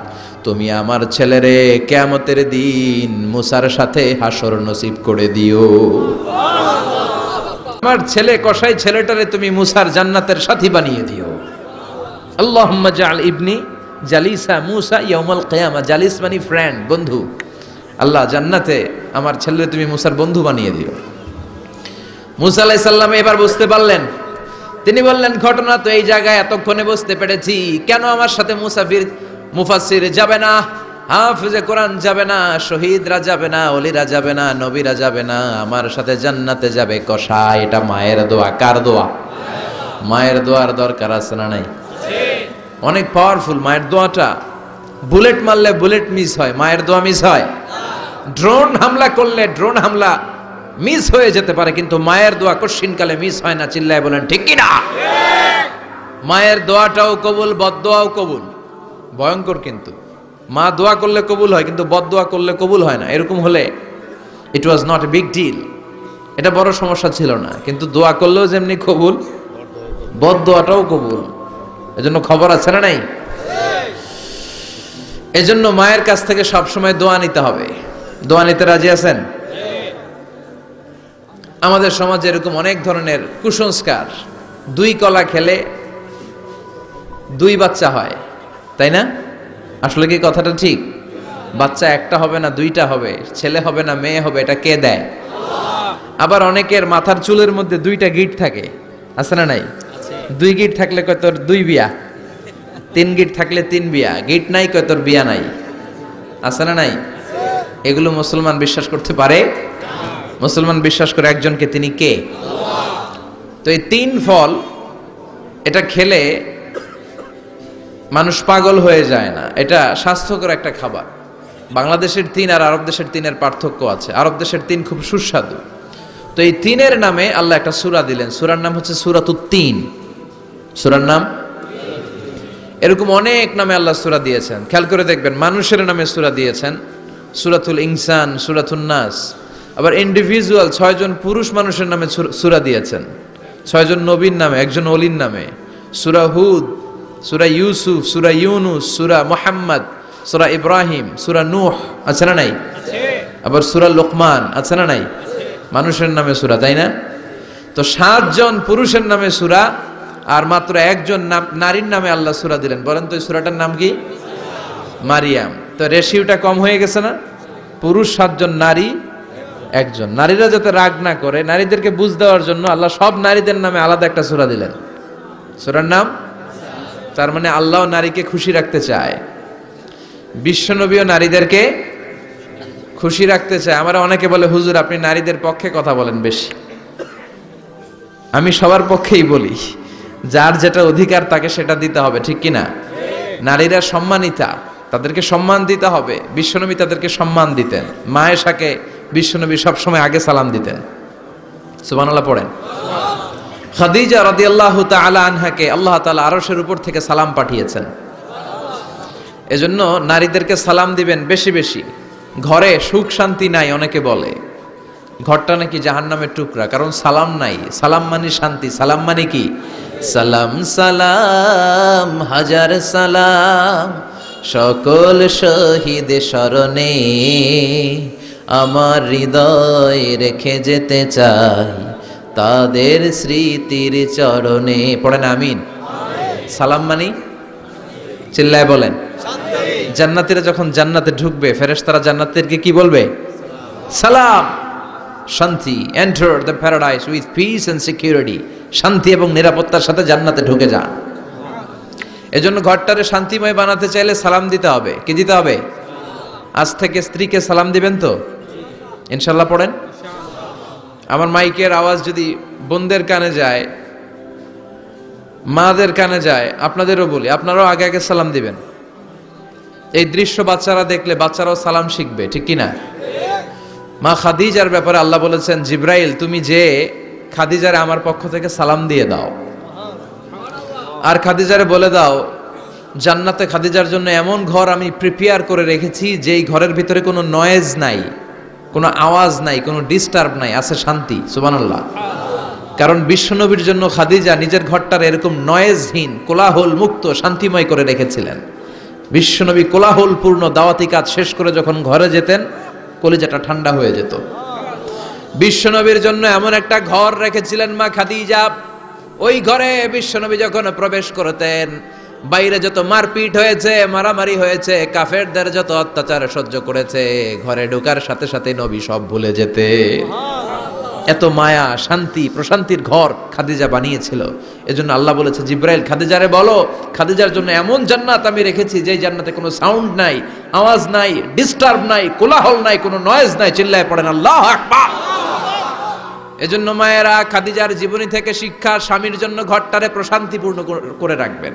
Speaker 1: তুমি আমার ছেলেরে কিয়ামতের দিন মূসার সাথে হাসর নসিব করে দিও। আমার ছেলে কসাই ছেলেটারে তুমি মূসার জান্নাতের সাথী বানিয়ে দিও। আল্লাহুম্মা জাআল ইবনি জালিসা মূসা ইয়াউমাল কিয়ামা, জালিস মানে ফ্রেন্ড, বন্ধু। আল্লাহ, জান্নাতে আমার ছেলেরে তুমি মূসার বন্ধু বানিয়ে দিও। মূসা আলাইহিস সালাম এবার বুঝতে পারলেন। তিনি বললেন, ঘটনা তো এই জায়গায় এতক্ষণে বুঝতে পেরেছি, কেন আমার সাথে মুফাসসির যাবে না, হাফেজে কোরআন যাবে না, শহীদরা যাবে না, ওলিরা যাবে না, নবীরা যাবে না, আমার সাথে জান্নাতে যাবে কসাই। এটা মায়ের দোয়া। কার দোয়া? মায়ের দোয়ার দরকার আছে না নাই? অনেক পাওয়ারফুল মায়ের দোয়াটা। বুলেট মারলে বুলেট মিস হয়, মায়ের দোয়া মিস হয়? ড্রোন হামলা করলে ড্রোন হামলা মিস হয়ে যেতে পারে, কিন্তু মায়ের দোয়া কশিনকালে মিস হয় না। চিল্লায় বলেন ঠিক কি না? মায়ের দোয়াটাও কবুল, বদদোয়াও কবুল। ভয়ঙ্কর কিন্তু, মা দোয়া করলে কবুল হয় কিন্তু বদদোয়া করলে কবুল হয় না। এরকম হলে it was not a big deal, এটা বড় সমস্যা ছিল না। কিন্তু দোয়া করলেও যেমনি কবুল, বদদোয়াটাও কবুল। এজন্য খবর আছে না নাই? এজন্য মায়ের কাছ থেকে সবসময় দোয়া নিতে হবে। দোয়া নিতে রাজি আছেন? আমাদের সমাজে এরকম অনেক ধরনের কুসংস্কার। 2 কলা খেলে 2 বাচ্চা হয়, তাই না? আসলে কি কথাটা ঠিক? বাচ্চা একটা হবে না 2টা হবে, ছেলে হবে না মেয়ে হবে, এটা কে দেয়? আবার অনেকের মাথার চুলের মধ্যে 2টা গিট থাকে, আছে না নাই? 2 গিট থাকলে কয় তোর 2 বিয়া, 3 গিট থাকলে 3 বিয়া, গিট নাই কয় তোর বিয়া নাই, আছে না নাই? এগুলো মুসলমান বিশ্বাস করতে পারে? মুসলমান বিশ্বাস করে একজনকে, তিনি কে? তো এই 3 ফল এটা খেলে মানুষ পাগল হয়ে যায় না, এটা স্বাস্থ্যকর একটা খাবার। বাংলাদেশের 3 আর আরব দেশের 3-এর পার্থক্য আছে। আরব দেশের 3 খুব সুস্বাদু। তো এই 3-এর নামে আল্লাহ একটা সূরা দিলেন, সূরার নাম হচ্ছে সূরাতুত তিন। সূরার নাম এরকম অনেক নামে আল্লাহ সূরা দিয়েছেন। খেয়াল করে দেখবেন, মানুষের নামে সূরা দিয়েছেন, সূরাতুল ইনসান, সূরাতুন নাস। আবার ইন্ডিভিজুয়াল 6 জন পুরুষ মানুষের নামে সূরা দিয়েছেন, 6 জন নবীর নামে, একজন ওলির নামে। সূরা হুদ, সূরা ইউসুফ, সূরা ইউনুস, সূরা মুহাম্মদ, সূরা ইব্রাহিম, সূরা নূহ, আছে না নাই? আবার সূরা লোকমান, আছে না নাই? মানুষের নামে সূরা, তাই না? তো 7 জন পুরুষের নামে সূরা আর মাত্র 1 জন নারীর নামে আল্লাহ সূরা দিলেন। বলেন তো এই সূরাটার নাম কি? মারিয়াম। তো রেশিওটা কম হয়ে গেছে না? পুরুষ 7 জন, নারী 1 জন। নারীরা যাতে রাগ না করে, নারীদেরকে বুঝ দেওয়ার জন্য আল্লাহ সব নারীদের নামে আলাদা একটা সূরা দিলেন। সূরার নাম, তার মানে আল্লাহ নারীকে খুশি রাখতে চায়, বিশ্বনবীও নারীদেরকে খুশি রাখতে চায়। আমরা অনেকে বলে, হুজুর আপনি নারীদের পক্ষে কথা বলেন বেশি। আমি সবার পক্ষেই বলি, যার যেটা অধিকার তাকে সেটা দিতে হবে, ঠিক কিনা? নারীরা সম্মানিতা, তাদেরকে সম্মান দিতে হবে। বিশ্বনবী তাদেরকে সম্মান দিতেন। মা আয়েশাকে বিশ্বনবী সবসময় আগে সালাম দিতেন। সুবহানাল্লাহ পড়েন। খাদিজা রাদিয়াল্লাহু তাআলা আনহাকে আল্লাহ তাআলা আরশের উপর থেকে সালাম পাঠিয়েছেন। এজন্য নারীদেরকে সালাম দিবেন বেশি বেশি। ঘরে সুখ শান্তি নাই, অনেকে বলে ঘরটা নাকি জাহান্নামের টুকরা, কারণ সালাম নাই। সালাম মানে শান্তি, সালাম মানে কি? সালাম সালাম হাজার সালাম সকল শহীদ স্মরণে, আমার হৃদয় রেখে যেতে চাই তাদের স্মৃতির চরণে। পড়েন আমিন। সালাম মানে চিল্লায় বলেন। জান্নাতীরা যখন জান্নাতে ঢুকবে, ফেরেশতারা জান্নাতীদেরকে কি বলবে? সালাম, শান্তি। Enter the paradise with peace and security. শান্তি এবং নিরাপত্তার সাথে জান্নাতে ঢুকে যান। এজন্য ঘরটারে শান্তিময় বানাতে চাইলে সালাম দিতে হবে। কি দিতে হবে? আজ থেকে স্ত্রীকে সালাম দিবেন তো ইনশাআল্লাহ। পড়েন। আমার মাইকের আওয়াজ যদি বোনদের কানে যায়, মাদের কানে যায়, আপনাদেরও বলি, আপনারাও আগে আগে সালাম দিবেন। এই দৃশ্য বাচ্চারা দেখলে বাচ্চারাও সালাম শিখবে, ঠিক কিনা? মা খাদিজার ব্যাপারে আল্লাহ বলেছেন, জিব্রাইল তুমি যে খাদিজারে আমার পক্ষ থেকে সালাম দিয়ে দাও, আর খাদিজারে বলে দাও জান্নাতে খাদিজার জন্য এমন ঘর আমি প্রিপেয়ার করে রেখেছি যেই ঘরের ভিতরে কোনো নয়েজ নাই, কোনো আওয়াজ নাই, কোনো ডিস্টার্ব নাই, আছে শান্তি। সুবহানাল্লাহ। কারণ বিশ্বনবীর জন্য খাদিজা নিজের ঘরটার এরকম নয়েজহীন, কোলাহল মুক্ত, শান্তিময় করে রেখেছিলেন। বিশ্বনবী কোলাহলপূর্ণ দাওয়াতি কাজ শেষ করে যখন ঘরে যেতেন, কলিজাটা ঠান্ডা হয়ে যেত। বিশ্বনবীর জন্য এমন একটা ঘর রেখেছিলেন মা খাদিজা, ওই ঘরে বিশ্বনবী যখন প্রবেশ করতেন, বাইরে যত মারপিট হয়েছে, মারামারি হয়েছে, কাফেরদের যত অত্যাচার সহ্য করেছে, ঘরে ঢোকার সাথে সাথে নবী সব ভুলে যেতে। এত মায়া, শান্তি, প্রশান্তির ঘর খাদিজা বানিয়েছিল। এজন্য আল্লাহ বলেছে, জিব্রাইল খাদিজারে বলো, খাদিজার জন্য এমন জান্নাত আমি রেখেছি যেই জান্নাতে কোনো সাউন্ড নাই, আওয়াজ নাই, ডিস্টার্ব নাই, কোলাহল নাই, কোনো নয়েজ নাই। চিল্লায় পড়েন আল্লাহু আকবার। এজন্য মায়েরা খাদিজার জীবনী থেকে শিক্ষা, স্বামীর জন্য ঘরটারে প্রশান্তিপূর্ণ করে রাখবেন।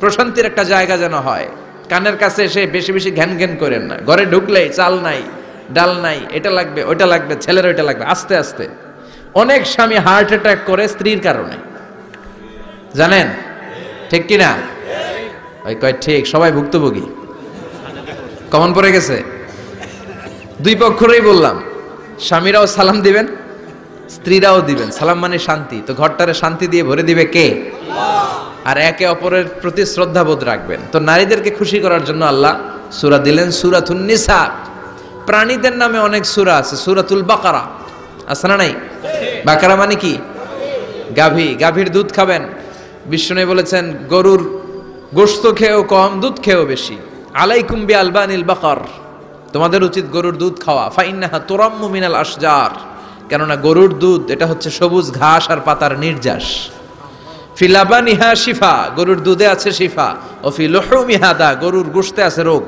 Speaker 1: প্রশান্তির একটা জায়গা যেন হয়। কানের কাছে এসে বেশি বেশি ঘ্যান ঘ্যান করেন না। ঘরে ঢুকলেই চাল নাই, ডাল নাই, এটা লাগবে, ওইটা লাগবে, ছেলের ওইটা লাগবে। আস্তে আস্তে অনেক স্বামী হার্ট অ্যাটাক করে স্ত্রীর কারণে, জানেন? ঠিক কিনা? ওই কয় ঠিক, সবাই ভুক্তভোগী, কমন পড়ে গেছে। দুই পক্ষেরই বললাম, স্বামীরাও সালাম দিবেন, স্ত্রীরাও দিবেন। সালাম মানে শান্তি, তো ঘরটারে শান্তি দিয়ে ভরে দিবে কে? আর একে অপরের প্রতি শ্রদ্ধাবোধ রাখবেন। তো নারীদেরকে খুশি করার জন্য আল্লাহ সূরা দিলেন, সূরাতুন নিসা। প্রাণীদের নামে অনেক সূরা আছে, সূরাতুল বাকারা আছে না নাই? বাকারা মানে কি? গাভী, গাভীর দুধ খাবেন। বিষ্ণু বলেছেন গরুর গোশত খেয়েও কম, দুধ খেয়েও বেশি। আলাইকুম বিআলবানিল বাকার, তোমাদের উচিত গরুর দুধ খাওয়া। ফাইন্নাহা তুরাম্মু মিনাল আশজার, কেননা গরুর দুধ এটা হচ্ছে সবুজ ঘাস আর পাতার নির্যাস। ফি লাবানিহা শিফা, গরুর দুধে আছে শিফা। ও ফি লুহুমিহা দা, গরুর গোশতে আছে রোগ।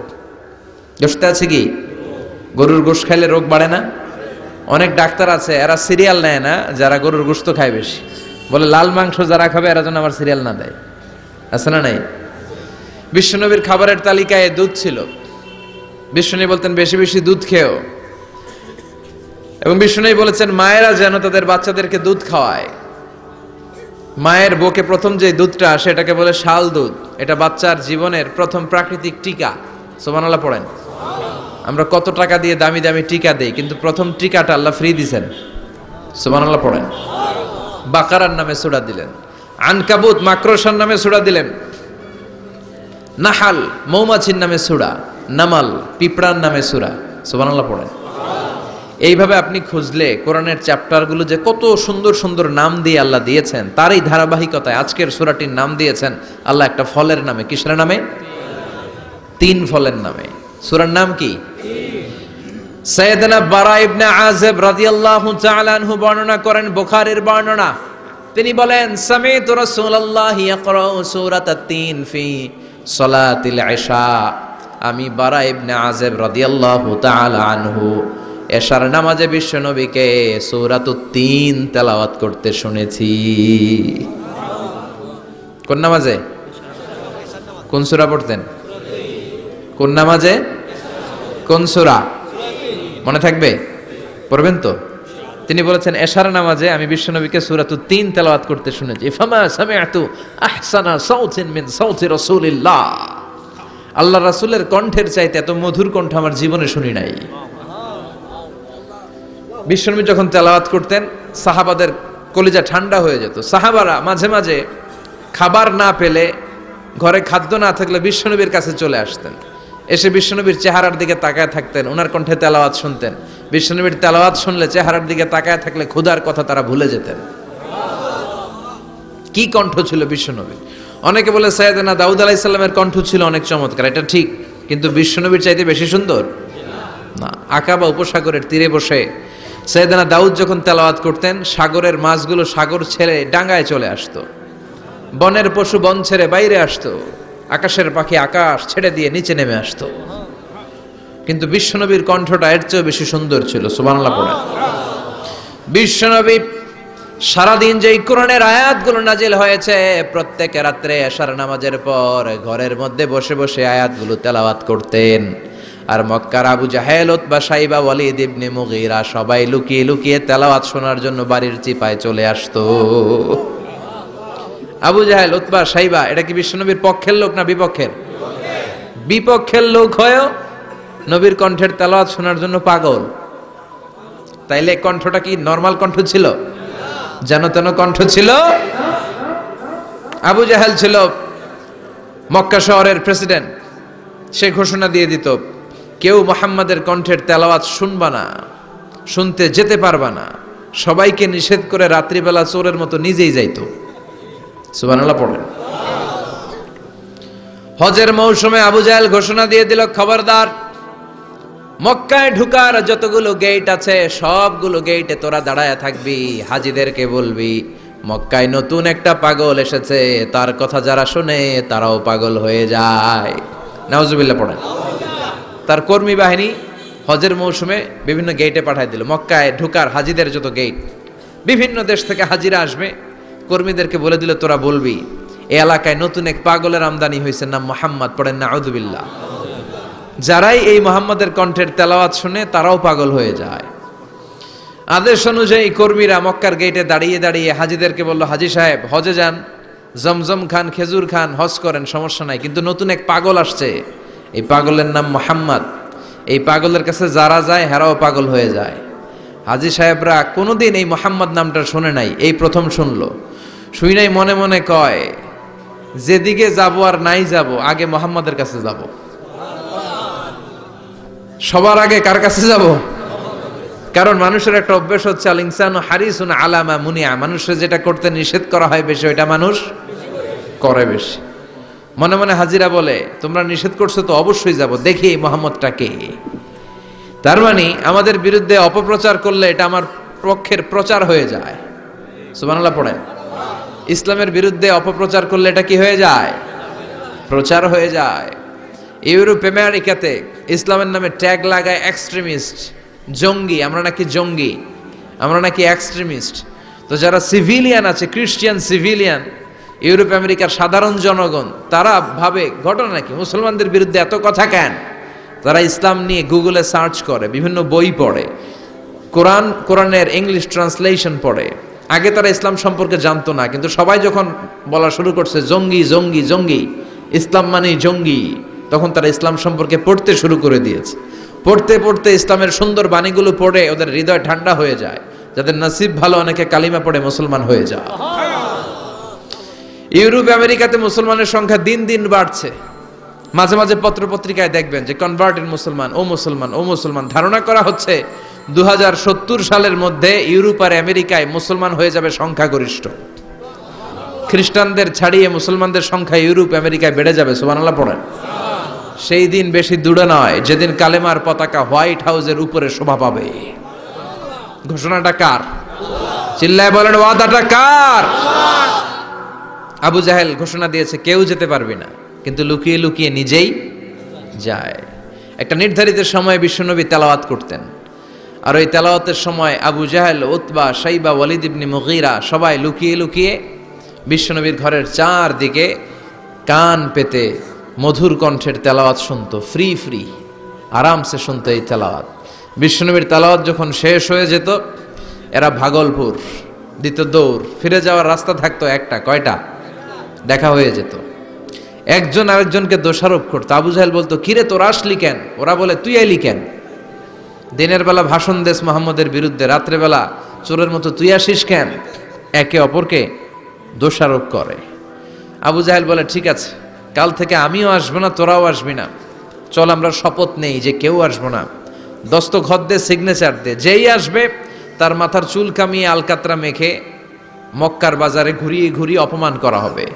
Speaker 1: গোশতে আছে কি? গরুর গোশত খাইলে রোগ বাড়ে না? অনেক ডাক্তার আছে এরা সিরিয়াল নেয় না, যারা গরুর গোশত খায় বেশি, বলে লাল মাংস যারা খাবে এরা যেন আমার সিরিয়াল না দেয়। আছে না নাই? বিশ্বনবীর খাবারের তালিকায় দুধ ছিল। বিশ্বনবী বলতেন বেশি বেশি দুধ খেও, এবং বিশ্বনবী বলেছেন মায়েরা যেন তাদের বাচ্চাদেরকে দুধ খাওয়ায়। মায়ের বুকে প্রথম যে দুধটা আসে এটাকে বলে শাল দুধ। এটা বাচ্চার জীবনের প্রথম প্রাকৃতিক টিকা। সুবহানাল্লাহ পড়েন। আমরা কত টাকা দিয়ে দামি দামি টিকা দেই, কিন্তু প্রথম টিকাটা আল্লাহ ফ্রি দিয়েছেন। সুবহানাল্লাহ পড়েন। বাকারার নামে সূরা দিলেন, আনকাবুত মাকড়সার নামে সূরা দিলেন, নাহাল মৌমাছির নামে সূরা, নামাল পিঁপড়ার নামে সূরা। সুবহানাল্লাহ পড়েন। এইভাবে আপনি খুঁজলে কোরআনের চ্যাপ্টারগুলো যে কত সুন্দর সুন্দর নাম দিয়ে আল্লাহ দিয়েছেন, তারই ধারাবাহিকতায় আজকের সূরাটির নাম দিয়েছেন আল্লাহ একটা ফলের নামে। কিসের নামে? তিন ফলের নামে। সূরার নাম কি? সাইয়েদনা বারা ইবনে আযিব রাদিয়াল্লাহু তাআলা আনহু বর্ণনা করেন, বুখারীর বর্ণনা। তিনি বলেন সামি'তু রাসূলুল্লাহ ইয়াকরাউ সূরাতাত তিন ফি সালাতিল ইশা। আমি বারা ইবনে আযিব রাদিয়াল্লাহু তাআলা আনহু এশার নামাজে বিশ্বনবীকে সূরাতুত তিন তেলাওয়াত করতে শুনেছি। কোন নামাজে? কোন সূরা পড়তেন? কোন নামাজে? কোন সূরা? মনে থাকবে? পড়বেন তো? তিনি বলেছেন এশার নামাজে আমি বিশ্বনবীকে সূরাতুত তিন তেলাওয়াত করতে শুনেছি। ফামা সামি'তু আহসানা সাউতিন মিন সাউতি রাসূলিল্লাহ, আল্লাহ রাসূলের কণ্ঠের চাইতে এত মধুর কণ্ঠ আমার জীবনে শুনি নাই। বিশ্বনবী যখন তেলাওয়াত করতেন সাহাবাদের কলিজা ঠান্ডা হয়ে যেত। সাহাবারা মাঝে মাঝে খাবার না পেলে, ঘরে খাদ্য না থাকলে বিশ্বনবীর কাছে চলে আসতেন। এসে বিশ্বনবীর চেহারার দিকে তাকায় থাকতেন, ওনার কণ্ঠে তেলাওয়াত শুনতেন। বিশ্বনবীর তেলাওয়াত শুনলে চেহারার দিকে তাকায় থাকলে ক্ষুধার কথা তারা ভুলে যেতেন। কি কণ্ঠ ছিল বিশ্বনবীর! অনেকে বলে সাইয়েদনা দাউদ আলাইহিস সালামের কণ্ঠ ছিল অনেক চমৎকার, এটা ঠিক, কিন্তু বিশ্বনবীর চাইতে বেশি সুন্দর না। আকাবা উপসাগরের তীরে বসে সাইয়েদনা দাউদ যখন তেলাওয়াত করতেন, সাগরের মাছগুলো সাগর ছেড়ে ডাঙ্গায় চলে আসতো, বনের পশু বন ছেড়ে বাইরে আসতো, আকাশের পাখি আকাশ ছেড়ে দিয়ে নিচে নেমে আসতো। কিন্তু বিশ্বনবীর কণ্ঠটা এর চেয়েও বেশি সুন্দর ছিল। সুবহানাল্লাহ পড়েন। বিশ্বনবী সারাদিন যে কোরআনের আয়াতগুলো নাজিল হয়েছে, প্রত্যেক রাত্রে এশার নামাজের পর ঘরের মধ্যে বসে বসে আয়াতগুলো তেলাওয়াত করতেন। আর মক্কার আবু জাহেল, উতবা, শাইবা, ওয়ালিদ ইবনে মুগীরা সবাই লুকিয়ে লুকিয়ে তেলাওয়াত শোনার জন্য বাড়ির চিপায় চলে আসতো। আবু জাহেল, উতবা, শাইবা এটা কি বিশ্বনবীর পক্ষের লোক না বিপক্ষের? বিপক্ষের লোক হয়েও নবীর কণ্ঠের তেলাওয়াত শোনার জন্য পাগল। তাইলে কণ্ঠটা কি নরমাল কণ্ঠ ছিল? যেন তেন কণ্ঠ ছিল? আবু জাহেল ছিল মক্কা শহরের প্রেসিডেন্ট। সে ঘোষণা দিয়ে দিত কেউ মুহাম্মাদের কণ্ঠের তেলাওয়াত শুনবা না, শুনতে যেতে পারবা না। সবাইকে নিষেধ করে রাত্রিবেলা চোরের মতো নিজেই যাইতো। সুবহানাল্লাহ পড়েন। হজের মৌসুমে আবু জাহেল ঘোষণা দিয়ে দিল, খবরদার, মক্কায় ঢুকার যতগুলো গেট আছে সবগুলো গেটে তোরা দাঁড়ায় থাকবি, হাজীদেরকে বলবি মক্কায় নতুন একটা পাগল এসেছে, তার কথা যারা শুনে তারাও পাগল হয়ে যায়। নাউজুবিল্লাহ পড়েন। তার কর্মী বাহিনী হজের মৌসুমে বিভিন্ন গেটে পাঠায় দিল। মক্কায় ঢুকার হাজীদের যত গেট, বিভিন্ন দেশ থেকে হাজীরা আসবে, কর্মীদেরকে বলে দিল তোরা বলবি এই এলাকায় নতুন এক পাগলের আমদানি হয়েছে, নাম মুহাম্মদ। পড়েন নাউযুবিল্লাহ। যারাই এই মুহাম্মাদের কণ্ঠের তেলাওয়াত শুনে তারাও পাগল হয়ে যায়। আদেশ অনুযায়ী কর্মীরা মক্কার গেটে দাঁড়িয়ে দাঁড়িয়ে হাজীদেরকে বলল, হাজী সাহেব হজে যান, জমজম খান, খেজুর খান, হজ করেন, সমস্যা নাই। কিন্তু নতুন এক পাগল আসছে, এই পাগলের নাম মুহাম্মদ। এই পাগলের কাছে যারা যায় হেরাও পাগল হয়ে যায়। হাজী সাহেবরা কোনোদিন এই মুহাম্মদ নামটা শুনে নাই, এই প্রথম শুনলো। শুই নাই, মনে মনে কয় যেদিকে যাব আর নাই যাব, আগে মুহাম্মাদের কাছে যাব। সবার আগে কার কাছে যাব? কারণ মানুষের একটা অভ্যাস হচ্ছে আল ইনসানু হারিসুন আলা মা মুনিয়া, মানুষের যেটা করতে নিষেধ করা হয় বেশি, ওইটা মানুষ করে বেশি। মনে মনে হাজিরা বলে, তোমরা নিষেধ করছো তো অবশ্যই যাব, দেখি এই মুহাম্মদটা কে। তার মানে আমাদের বিরুদ্ধে অপপ্রচার করলে এটা আমার পক্ষের প্রচার হয়ে যায়। সুবহানাল্লাহ পড়েন। ইসলামের বিরুদ্ধে অপপ্রচার করলে এটা কি হয়ে যায়? প্রচার হয়ে যায়। ইউরোপ আমেরিকাতে ইসলামের নামে ট্যাগ লাগায় এক্সট্রিমিস্ট, জঙ্গি। আমরা নাকি জঙ্গি, আমরা নাকি এক্সট্রিমিস্ট। তো যারা সিভিলিয়ান আছে, খ্রিস্টিয়ান সিভিলিয়ান, ইউরোপ আমেরিকার সাধারণ জনগণ, তারা ভাবে ঘটনা নাকি মুসলমানদের বিরুদ্ধে এত কথা কেন? তারা ইসলাম নিয়ে গুগলে সার্চ করে, বিভিন্ন বই পড়ে, কোরআনের ইংলিশ ট্রান্সলেশন পড়ে। আগে তারা ইসলাম সম্পর্কে জানতো না, কিন্তু সবাই যখন বলা শুরু করছে জঙ্গি জঙ্গি জঙ্গি, ইসলাম মানেই জঙ্গি, তখন তারা ইসলাম সম্পর্কে পড়তে শুরু করে দিয়েছে। পড়তে পড়তে ইসলামের সুন্দর বাণীগুলো পড়ে ওদের হৃদয় ঠান্ডা হয়ে যায়। যাদের নসিব ভালো, অনেকে কালিমা পড়ে মুসলমান হয়ে যায়। ইউরোপ আমেরিকাতে মুসলমানের সংখ্যা দিন দিন বাড়ছে। মাঝে মাঝে পত্র পত্রিকায় দেখবেন যে কনভার্টেড মুসলমান, ও মুসলমান, ও মুসলমান। ধারণা করা হচ্ছে 2070 সালের মধ্যে ইউরোপ আর আমেরিকায় মুসলমান হয়ে যাবে সংখ্যাগরিষ্ঠ। খ্রিস্টানদের ছাড়িয়ে মুসলমানদের সংখ্যা ইউরোপ আমেরিকায় বেড়ে যাবে। সুবহানাল্লাহ পড়েন। সেই দিন বেশি দূরে নয় যেদিন কালেমার পতাকা হোয়াইট হাউসের উপরে শোভা পাবে। ঘোষণাটা কার? চিল্লায় বলেন, ওয়াদাটা কার? আবু জাহেল ঘোষণা দিয়েছে কেউ যেতে পারবে না, কিন্তু লুকিয়ে লুকিয়ে নিজেই যায়। একটা নির্ধারিত সময়ে বিশ্বনবী তেলাওয়াত করতেন, আর ওই তেলাওয়াতের সময় আবু জাহেল, উতবা, শাইবা, ওয়ালিদ ইবনে মুগীরা সবাই লুকিয়ে লুকিয়ে বিশ্বনবীর ঘরের চারদিকে কান পেতে মধুর কণ্ঠের তেলাওয়াত শুনতো। ফ্রি ফ্রি আরামসে শুনতো এই তেলাওয়াত। বিশ্বনবীর তেলাওয়াত যখন শেষ হয়ে যেত, এরা ভাগলপুর দিত দৌড়। ফিরে যাওয়ার রাস্তা থাকতো একটা, কয়টা? দেখা হয়ে যেত। একজন আরেকজনকে দোষারোপ করতো। আবু জাহেল বলতো, কিরে তোরা আসলি কেন? ওরা বলে, তুই আইলি কেন? দিনের বেলা ভাষণ দেশ মুহাম্মদের বিরুদ্ধে, রাত্রে বেলা চোরের মতো তুই আসিস কেন? একে অপরকে দোষারোপ করে। আবু জাহেল বলে, ঠিক আছে, কাল থেকে আমিও আসবো না, তোরাও আসবি না। চল আমরা শপথ নেই যে কেউ আসবো না। দস্তখত দে, সিগনেচার দে, যেই আসবে তার মাথার চুল কামিয়ে আলকাতরা মেখে মক্কার বাজারে ঘুরিয়ে ঘুরিয়ে অপমান করা হবে।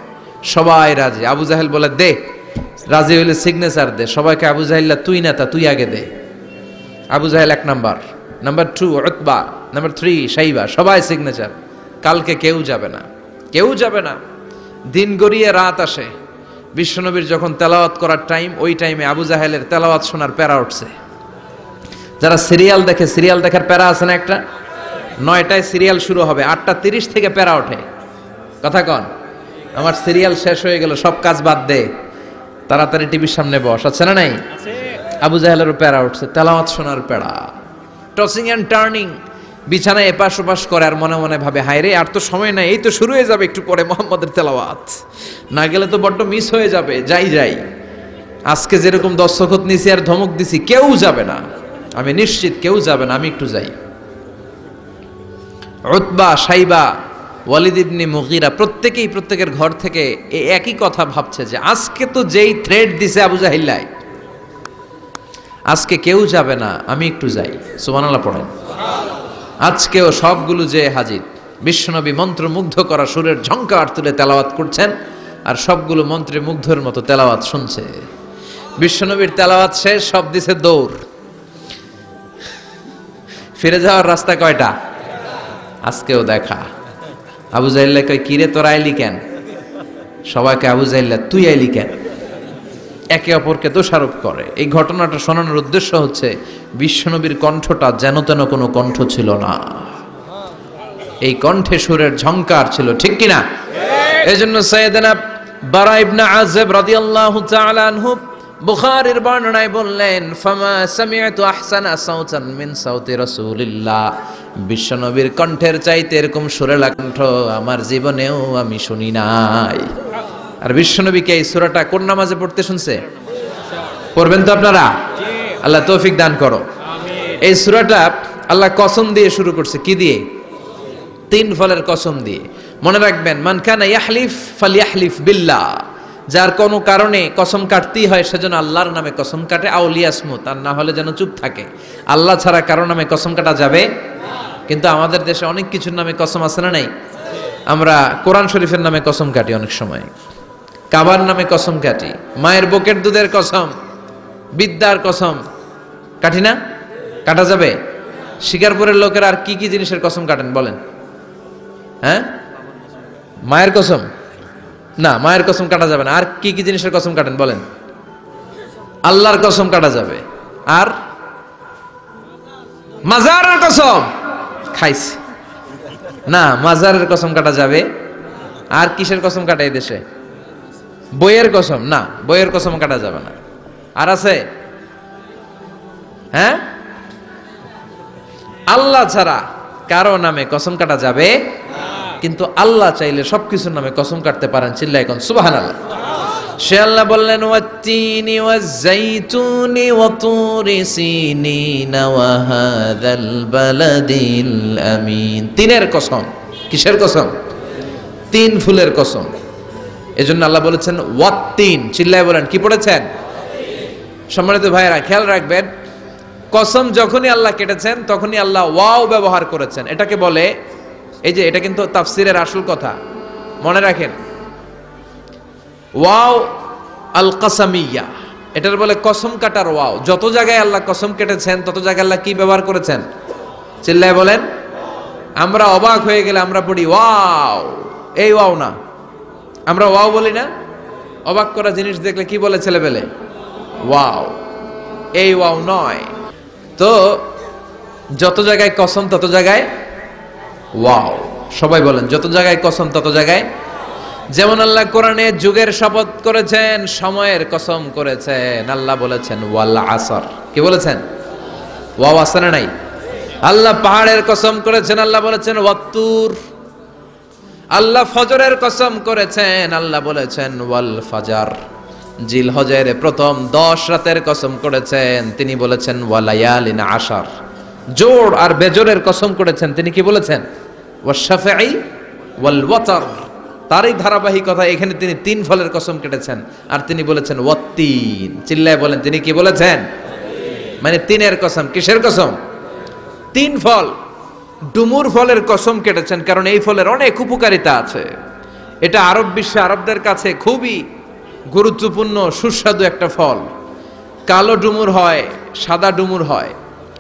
Speaker 1: সবাই রাজি। আবু জাহেল বলে, দে, রাজি হইলে সিগনেচার দে। সবাইকে আবু জাহেল, তুই নেতা, তুই আগে দে। আবু জাহেল 1 নাম্বার, নাম্বার 2 উতবা, নাম্বার 3 শাইবা, সবাই সিগনেচার। কালকে কেউ যাবে না, কেউ যাবে না। দিন গড়িয়ে রাত আসে। বিশ্বনবীর যখন তেলাওয়াত করার টাইম, ওই টাইমে আবু জাহেলের তেলাওয়াত শোনার প্যারা উঠছে। যারা সিরিয়াল দেখে, সিরিয়াল দেখার প্যারা আছে না একটা? 9টায় সিরিয়াল শুরু হবে, 8:30 থেকে প্যারা ওঠে। কথা কন, আমার সিরিয়াল শেষ হয়ে গেল, সব কাজ বাদ দে, তাড়াতাড়ি টিভির সামনে বস। আছে না নাই? আবু জাহেলেরও প্যারা উঠছে, তেলাওয়াত শোনার প্যারা। টসিং এন্ড টার্নিং, বিছানায় এপাশ ওপাশ করে, আর মনে মনে ভাবে, হায় রে, আর তো সময় নাই, এই তো শুরু হয়ে যাবে একটু পরে মুহাম্মদের তেলাওয়াত। না গেলে তো বড্ড মিস হয়ে যাবে। যাই যাই, আজকে যেরকম দস্তখত নিছি আর ধমক দিছি, কেউ যাবে না, আমি নিশ্চিত কেউ যাবে না, আমি একটু যাই। উতবা, শাইবা, ওয়ালিদ ইবনে মুগীরা প্রত্যেকেই প্রত্যেকের ঘর থেকে এই একই কথা ভাবছে যে আজকে তো যেই থ্রেড দিছে আবু জাহিল্লাই, আজকে কেউ যাবে না, আমি একটু যাই। সুবহানাল্লাহ পড়েন। আজকেও সবগুলো যে হাজির। বিশ্বনবী মন্ত্রমুগ্ধ করা সুরের ঝংকার তুলে তেলাওয়াত করছেন, আর সবগুলো মন্ত্রে মুগ্ধের মতো তেলাওয়াত শুনছে। বিশ্বনবীর তেলাওয়াত শেষ, সব দিছে দৌড়। ফিরে যাওয়ার রাস্তা কয়টা? আজকেও দেখা। আবু জাহেল কয়, কিরে তোরা আইলি কেন? সবাইকে আবু জাহেল, তুই আইলি কেন? একে অপরকে দোষারোপ করে। এই ঘটনাটা শোনানোর উদ্দেশ্য হচ্ছে বিশ্বনবীর কণ্ঠটা যেন তেন কোনো কণ্ঠ ছিল না, এই কণ্ঠে সুরের ঝংকার ছিল, ঠিক কিনা? এজন্য সাইয়েদনা বারা ইবনে আযিব রাদিয়াল্লাহু তাআলা আনহু বুখারীর বর্ণনায় বললেন, ফামা সামি'তু আহসানা সাউতান মিন সাউতি রাসূলিল্লাহ, বিশ্বনবীর কণ্ঠের চাইতে এরকম সুরেলা কণ্ঠ আমার জীবনেও আমি শুনি নাই। আর বিশ্বনবীকে এই সূরাটা কোন নামাজে পড়তে শুনছে? পড়বেন তো আপনারা? আল্লাহ তৌফিক দান করো। এই সূরাটা আল্লাহ কসম দিয়ে শুরু করছে। কি দিয়ে? 3 ফলের কসম দিয়ে। মনে রাখবেন, মান কানা ইয়াহলিফ ফালইয়াহলিফ বিল্লাহ, যার কোনো কারণে কসম কাটতেই হয় সেজন্য আল্লাহর নামে কসম কাটে, আউলিয়াসমুত, আর না হলে যেন চুপ থাকে। আল্লাহ ছাড়া কারো নামে কসম কাটা যাবে না। কিন্তু আমাদের দেশে অনেক কিছুর নামে কসম আছে না নাই? আমরা কোরআন শরীফের নামে কসম কাটি, অনেক সময় কাবার নামে কসম কাটি, মায়ের বুকের দুধের কসম, বিদ্যার কসম কাটি না? কাটা যাবে? শিকারপুরের লোকেরা আর কি কি জিনিসের কসম কাটেন বলেন? হ্যাঁ, মায়ের কসম না, মায়ের কসম কাটা যাবে না। আর কি কি জিনিসের কসম কাটেন বলেন? আল্লাহর কসম কাটা যাবে। আর মাজারের কসম খাইছে না, মাজারের কসম কাটা যাবে। আর কিসের কসম কাটে এই দেশে? বইয়ের কসম না, বইয়ের কসম কাটা যাবে না। আর আছে? হ্যাঁ, আল্লাহ ছাড়া কারো নামে কসম কাটা যাবে, কিন্তু আল্লাহ চাইলে সবকিছুর নামে কসম কাটতে পারেন। চিল্লায় কোন সুবহানাল্লাহ। সে আল্লাহ বললেন, ওয়াত্তিনি ওয়াজ-যাইতুনি ওয়া তুরি সিনিনা ওয়া হাযাল বালাদিল আমিন। 3 কসম। কিসের কসম? 3 ফুলের কসম। এজন্য আল্লাহ বলেছেন ওয়াত্তিন। চিল্লায় বলেন, কি পড়েছেন? সম্মানিত ভাইয়েরা, খেয়াল রাখবেন, কসম যখনই আল্লাহ কেটেছেন তখনই আল্লাহ ওয়াও ব্যবহার করেছেন। এটাকে বলে, এই যে এটা কিন্তু তাফসীরের আসল কথা, মনে রাখেন, ওয়াও আল কাসামিয়া, এটার বলে কসম কাটার ওয়াও। যত জায়গায় আল্লাহ কসম কেটেছেন তত জায়গায় আল্লাহ কি ব্যবহার করেছেন? চিল্লায় বলেন। আমরা অবাক হয়ে গেলে আমরা পড়ি ওয়াও, এই ওয়াও না, আমরা ওয়াও বলি না? অবাক করা জিনিস দেখলে কি বলে ছেলেবেলে? ওয়াও, এই ওয়াও নয়। তো যত জায়গায় কসম তত জায়গায় ওয়াও। সবাই বলেন, যত জায়গায় কসম তত জায়গায়। যেমন আল্লাহ কোরআনে যুগের শপথ করেছেন, সময়ের কসম করেছেন। আল্লাহ বলেছেন ওয়াল আসর। কি বলেছেন? ওয়াও আছে না নাই? আল্লাহ পাহাড়ের কসম করেছেন, আল্লাহ বলেছেন ওয়াত্তুর। আল্লাহ ফজরের কসম করেছেন, আল্লাহ বলেছেন ওয়াল ফাজার। জিলহজের প্রথম 10 রাতের কসম করেছেন, তিনি বলেছেন ওয়ালায়ালিন আশার। জোড় আর বেজোরের কসম করেছেন, তিনি কি বলেছেন? ওয়াশফাঈ ওয়াল ওয়াতর। তারই ধারাবাহিকতা এখানে তিনি 3 ফলের কসম কেটেছেন, আর তিনি বলেছেন ওয়াত্তিন। চিল্লায় বলেন, তিনি কি বলেছেন? মানে 3 কসম। কিসের কসম? 3 ফল। ডুমুর ফলের কসম কেটেছেন, কারণ এই ফলের অনেক উপকারিতা আছে। এটা আরব বিশ্বে আরবদের কাছে খুবই গুরুত্বপূর্ণ সুস্বাদু একটা ফল। কালো ডুমুর হয়, সাদা ডুমুর হয়।